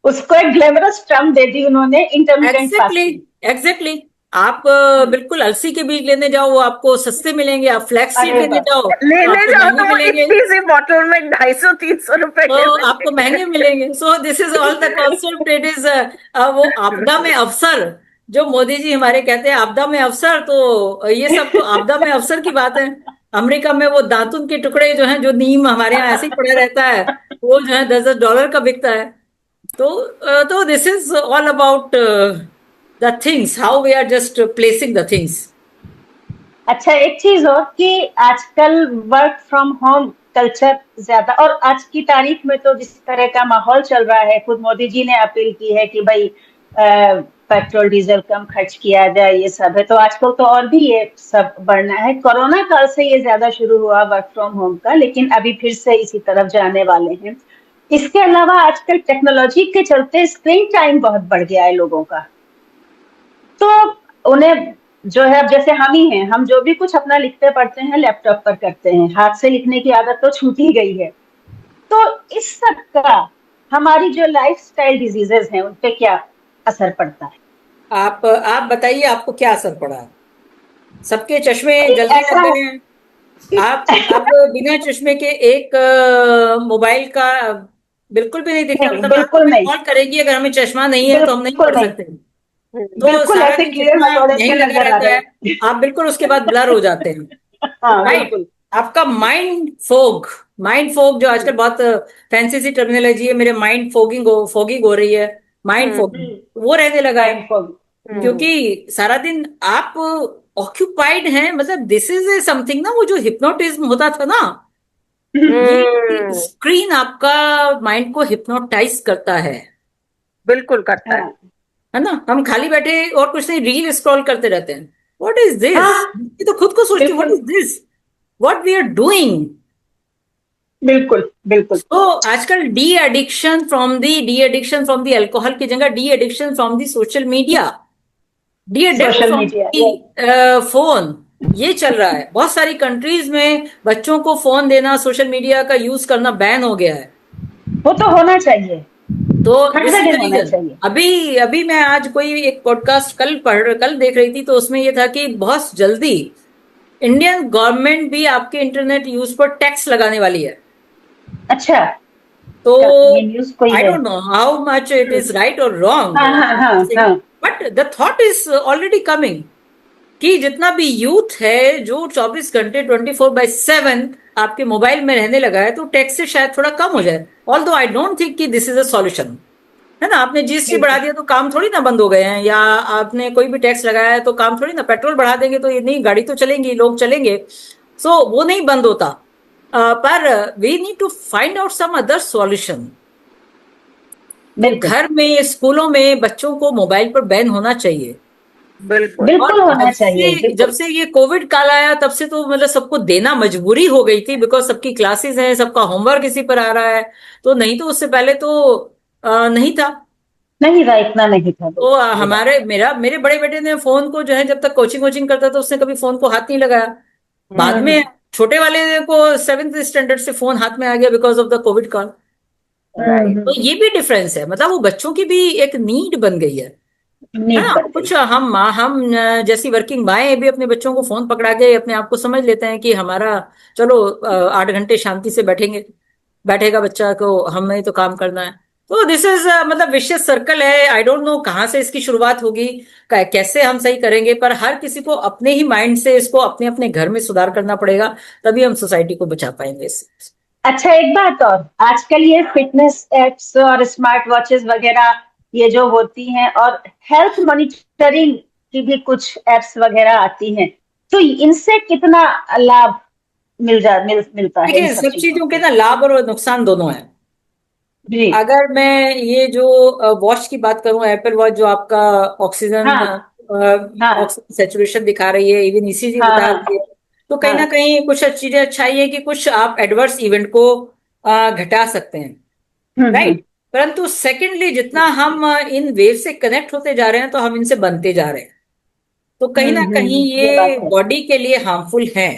उसको एक ग्लैमरस टर्म दे दी उन्होंने, इंटरमिटेंट एग्जैक्टली फास्टिंग। एग्जैक्टली। आप बिल्कुल अलसी के बीज लेने जाओ, वो आपको सस्ते मिलेंगे, आप फ्लैक्स सीड अरे लेने वाह। जाओ तो लेने आपको जाओ महंगे तो वो मिलेंगे, इतनी सी बॉटल में 250-300 रुपए तो के आपको मिलेंगे। महंगे मिलेंगे। So this is all the concept, it is वो आपदा में अवसर, जो मोदी जी हमारे कहते हैं आपदा में अवसर, तो ये सब तो आपदा में अवसर की बात है। अमेरिका में वो दातुन के टुकड़े जो हैं, जो नीम हमारे यहाँ ऐसे ही पड़ा रहता है, वो जो है 10-10 डॉलर का बिकता है। तो this is all about the things, how we are just placing the things. अच्छा, एक चीज और कि आजकल वर्क फ्रॉम होम कल्चर ज्यादा, और आज की तारीख में तो जिस तरह का माहौल चल रहा है, खुद मोदी जी ने अपील की है कि भाई पेट्रोल डीजल कम खर्च किया जाए, ये सब है। तो आजकल तो और भी ये सब बढ़ना है। कोरोना काल से ये ज्यादा शुरू हुआ वर्क फ्रॉम होम का, लेकिन अभी फिर से इसी तरफ जाने वाले हैं। इसके अलावा आजकल टेक्नोलॉजी के चलते स्क्रीन टाइम बहुत बढ़ गया है लोगों का। तो उन्हें जो है, अब जैसे हम ही हैं, हम जो भी कुछ अपना लिखते पढ़ते हैं लैपटॉप पर करते हैं, हाथ से लिखने की आदत तो छूट ही गई है। तो इस सब का हमारी जो लाइफस्टाइल डिजीजेस हैं उन पे क्या असर पड़ता है? आप बताइए, आपको क्या असर पड़ा है? सबके चश्मे एक जल्दी ऐसा लग गए हैं। आप बिना चश्मे के एक मोबाइल का बिल्कुल भी नहीं दिखता, नहीं, मतलब आप बिल्कुल हमें नहीं, कॉल करेंगी, अगर हमें चश्मा नहीं है तो हम नहीं बिल्कुल पढ़ नहीं, सकते। तो बिल्कुल सारा ऐसे दिन कीड़े चश्मा मकोड़े यहीं से लगा नजर आ रहता रहे है, हैं। आप बिल्कुल उसके बाद ब्लर हो जाते हैं। हाँ, राइट। बिल्कुल। आपका माइंड फोग जो आजकल बहुत फैंसी सी टर्मिनोलॉजी है, मेरे माइंड फोगिंग हो रही है, माइंड फोगिंग वो रहने लगा है। Mind fog. क्योंकि सारा दिन आप ऑक्यूपाइड हैं, मतलब दिस इज समथिंग ना, वो जो हिप्नोटिज्म होता था ना, ये हम्म, स्क्रीन आपका माइंड को हिप्नोटाइज करता बिल्कुल करता है। हाँ, है ना। हम खाली बैठे और कुछ नहीं, रील स्क्रॉल करते रहते हैं। व्हाट इज दिस, हाँ ये तो खुद को सोचती what is this, what we are doing. बिल्कुल बिल्कुल। तो आजकल de addiction from the alcohol की जगह de addiction from the social media, de addict social from media the phone, ये चल रहा है। बहुत सारी कंट्रीज में बच्चों को फोन देना, सोशल मीडिया का यूज करना बैन हो गया है। वो तो होना चाहिए, तो हर दिस इज द जगह होना रीजन। चाहिए। अभी अभी मैं आज कोई एक पॉडकास्ट कल देख रही थी, तो उसमें ये था कि बहुत जल्दी इंडियन गवर्नमेंट भी आपके इंटरनेट यूज पर टैक्स लगाने वाली है। अच्छा, तो ये न्यूज कोई आई है? Don't know how much it is right और रॉन्ग, हाँ हाँ हाँ हाँ। But the thought is already coming कि जितना भी यूथ है जो 24 घंटे 24/7 आपके मोबाइल में रहने लगा है, तो टैक्स से शायद थोड़ा कम हो जाए। ऑल्दो आई डोंट थिंक कि दिस इज अ सॉल्यूशन, है ना। आपने जीएसटी बढ़ा बिल्कुल दिया तो काम थोड़ी ना बंद हो गए हैं, या आपने कोई भी टैक्स लगाया है तो काम थोड़ी ना, पेट्रोल बढ़ा देंगे तो ये नहीं, गाड़ी तो चलेंगी, लोग चलेंगे, सो वो नहीं बंद होता। पर we need to find out some other solution. तो बिल्कुल घर में, स्कूलों में बच्चों को मोबाइल पर बैन होना चाहिए। बिल्कुल। और बिल्कुल होना चाहिए, जब बिल्कुल। से ये कोविड काल आया तब से तो मतलब सबको देना मजबूरी हो गई थी, बिकॉज सबकी क्लासेस हैं, सबका होमवर्क इसी पर आ रहा है। तो नहीं तो उससे पहले तो नहीं था। नहीं था, इतना नहीं था, तो बिल्कुल सही बात। मेरे बड़े बेटे ने फोन को जो है, जब तक कोचिंग कोचिंग करता था उसने कभी फोन को हाथ नहीं लगाया। बाद हम्म में छोटे वाले को 7th स्टैंडर्ड से फोन हाथ में आ गया बिकॉज ऑफ द कोविड काल। राइट। तो ये भी डिफरेंस है, मतलब वो बच्चों की भी एक नीड बन गई है नीड ना। बन गई। कुछ हम जैसी वर्किंग माएँ भी अपने बच्चों को फोन पकड़ा के अपने आप को समझ लेते हैं कि हमारा, चलो 8 घंटे शांति से बैठेगा बच्चा, को हमें तो काम करना है। तो दिस इज मतलब विशियस सर्कल है। आई डोंट नो कहाँ से इसकी शुरुआत होगी, कैसे हम सही करेंगे, पर हर किसी को अपने ही माइंड से इसको अपने अपने घर में सुधार करना पड़ेगा, तभी हम सोसाइटी को बचा पाएंगे इससे। अच्छा, एक बात और, आजकल ये फिटनेस एप्स और स्मार्ट वॉचेस वगैरह ये जो होती हैं, और हेल्थ मॉनिटरिंग की भी कुछ एप्स वगैरह आती हैं, तो इनसे कितना लाभ मिलता है इन देखिए, सब सब चीजों चीजों के से? ना लाभ और नुकसान दोनों है। जी। अगर मैं ये जो वॉच की बात करूं, एप्पल वॉच, जो आपका ऑक्सीजन हाँ हाँ ऑक्सीजन सेचुरेशन दिखा रही है, इवन ईसीजी हाँ बता हाँ रही है, तो कहीं ना हाँ। कहीं कुछ चीजें अच्छाई है कि कुछ आप एडवर्स इवेंट को घटा सकते हैं, हम्म। राइट। परंतु सेकेंडली, जितना हम इन वेव से कनेक्ट होते जा रहे हैं, तो हम इनसे बनते जा रहे हैं। तो कहीं ना कहीं ये ये बात है। बॉडी के लिए हार्मफुल है।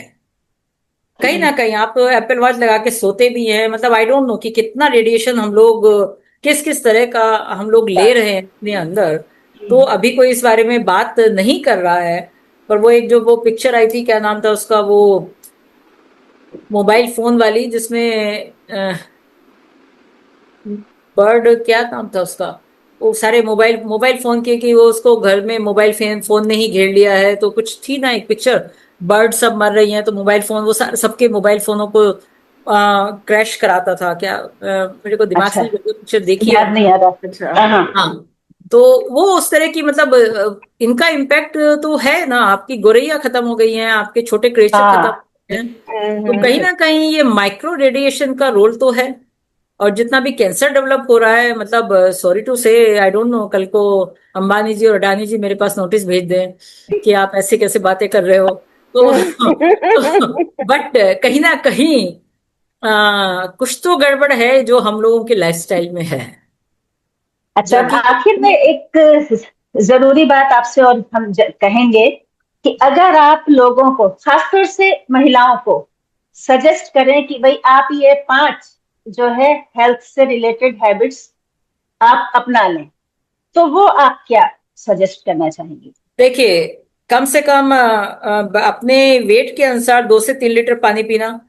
कहीं ना कहीं आप एप्पल वॉच लगा के सोते भी हैं, मतलब आई डोंट नो कि कितना रेडिएशन हम लोग, किस किस तरह का हम लोग ले रहे हैं अपने अंदर। तो अभी कोई इस बारे में बात नहीं कर रहा है। पर वो एक जो वो पिक्चर आई थी, क्या नाम था उसका, वो मोबाइल फोन वाली, जिसमें बर्ड, क्या नाम था उसका, वो सारे मोबाइल मोबाइल फोन के, कि वो उसको घर में मोबाइल फोन ने ही घेर लिया है, तो कुछ थी ना एक पिक्चर, बर्ड सब मर रही हैं, तो मोबाइल फोन वो सबके मोबाइल फोनों को क्रैश कराता था क्या, मेरे को दिमाग से अच्छा, नहीं, पिक्चर देखी है। याद नहीं आ अच्छा। रहा। हाँ हाँ। तो वो उस तरह की, मतलब इनका इम्पैक्ट तो है ना, आपकी गोरैया खत्म हो गई हैं, आपके छोटे क्रिएचर खत्म हो हाँ। गए हैं। तो कहीं ना कहीं ये माइक्रो रेडिएशन का रोल तो है। और जितना भी कैंसर डेवलप हो रहा है, मतलब सॉरी टू से, आई डोंट नो, कल को अंबानी जी और अडानी जी मेरे पास नोटिस भेज दें कि आप ऐसे कैसे बातें कर रहे हो। तो बट कहीं ना कहीं कुछ तो गड़बड़ है जो हम लोगों के लाइफस्टाइल में है, अच्छा, जो कि आखिर में एक जरूरी बात आपसे और हम कहेंगे कि अगर आप लोगों को, खासतौर से महिलाओं को, सजेस्ट करें कि भाई आप ये 5 जो है हेल्थ से रिलेटेड हैबिट्स आप अपना लें, तो वो आप क्या सजेस्ट करना चाहेंगे? देखिए, कम से कम अपने वेट के अनुसार 2 से 3 लीटर पानी पीना,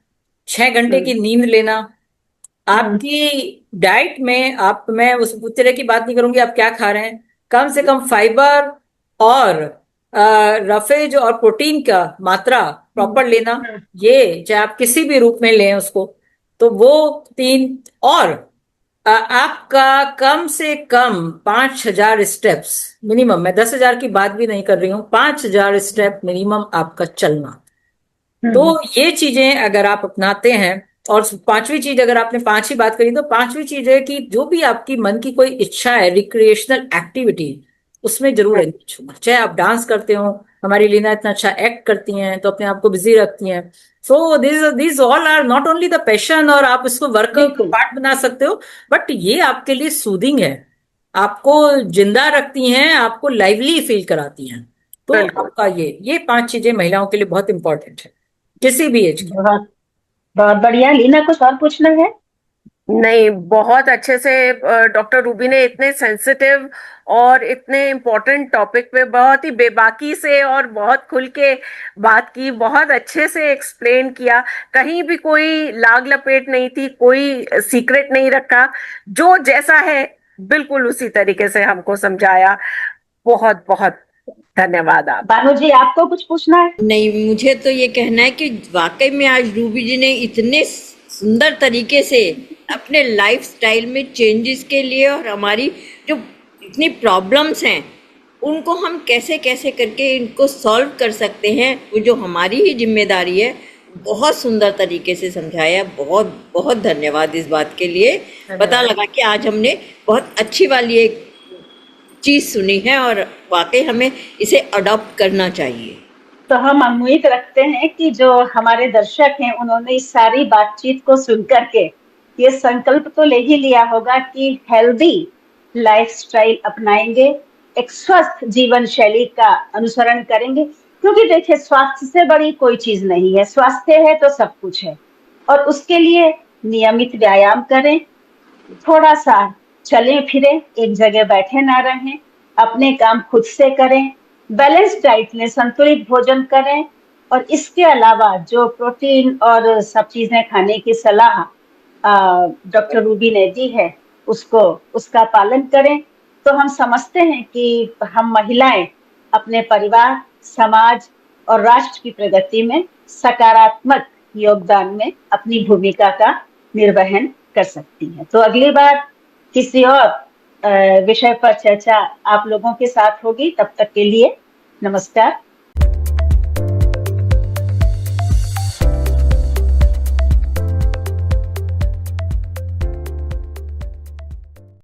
6 घंटे की हम्म नींद लेना, हम्म आपकी डाइट में, आप, मैं उस तरह की बात नहीं करूंगी आप क्या खा रहे हैं, कम से कम फाइबर और रफेज और प्रोटीन का मात्रा हम्म प्रॉपर लेना। हम्म ये चाहे आप किसी भी रूप में लें उसको, तो वो 3। और आपका कम से कम 5,000 स्टेप्स मिनिमम, मैं 10,000 की बात भी नहीं कर रही हूँ, 5,000 स्टेप मिनिमम आपका चलना। तो हम्म। ये चीजें अगर आप अपनाते हैं, और पांचवी चीज, अगर आपने 5 ही बात करी, तो पांचवी चीज है कि जो भी आपकी मन की कोई इच्छा है, रिक्रिएशनल एक्टिविटी, उसमें जरूर एंगेज होना। चाहे आप डांस करते हो, हमारी लीना इतना अच्छा एक्ट करती हैं तो अपने आप को बिजी रखती हैं। So this all are not only the passion, और आप इसको वर्क का बिल्कुल। पार्ट बना सकते हो, बट ये आपके लिए सूदिंग है, आपको जिंदा रखती हैं, आपको लाइवली फील कराती हैं। तो बिल्कुल। आपका ये 5 चीजें महिलाओं के लिए बहुत इंपॉर्टेंट है, किसी भी एज के। बहुत बहुत बढ़िया। लीना, कुछ और पूछना है? नहीं, बहुत अच्छे से डॉक्टर रूबी ने इतने सेंसिटिव और इतने इम्पोर्टेंट टॉपिक पे बहुत ही बेबाकी से और बहुत खुल के बात की, बहुत अच्छे से एक्सप्लेन किया। कहीं भी कोई लाग लपेट नहीं थी, कोई सीक्रेट नहीं रखा, जो जैसा है बिल्कुल उसी तरीके से हमको समझाया। बहुत बहुत धन्यवाद आप। बानू जी, आपको कुछ पूछना है? नहीं, मुझे तो ये कहना है कि वाकई में आज रूबी जी ने इतने सुंदर तरीके से अपने लाइफ स्टाइल में चेंजेस के लिए और हमारी जो इतनी प्रॉब्लम्स हैं उनको हम कैसे कैसे करके इनको सॉल्व कर सकते हैं, वो जो हमारी ही जिम्मेदारी है, बहुत सुंदर तरीके से समझाया। बहुत बहुत धन्यवाद इस बात के लिए। पता लगा कि आज हमने बहुत अच्छी वाली एक चीज़ सुनी है और वाकई हमें इसे अडॉप्ट करना चाहिए। तो हम उम्मीद रखते हैं कि जो हमारे दर्शक हैं उन्होंने इस सारी बातचीत को सुन करके ये संकल्प तो ले ही लिया होगा कि हेल्दी लाइफस्टाइल अपनाएंगे, एक स्वस्थ जीवन शैली का अनुसरण करेंगे। क्योंकि देखिए, स्वास्थ्य से बड़ी कोई चीज नहीं है, स्वास्थ्य है तो सब कुछ है। और उसके लिए नियमित व्यायाम करें, थोड़ा सा चलें फिरें, एक जगह बैठे ना रहें, अपने काम खुद से करें, बैलेंस डाइट लें, संतुलित भोजन करें। और इसके अलावा जो प्रोटीन और सब चीजें खाने की सलाह डॉक्टर रूबी ने दी है उसका पालन करें। तो हम समझते हैं कि हम महिलाएं अपने परिवार, समाज और राष्ट्र की प्रगति में सकारात्मक योगदान में अपनी भूमिका का निर्वहन कर सकती हैं। तो अगली बार किसी और विषय पर चर्चा आप लोगों के साथ होगी। तब तक के लिए नमस्कार।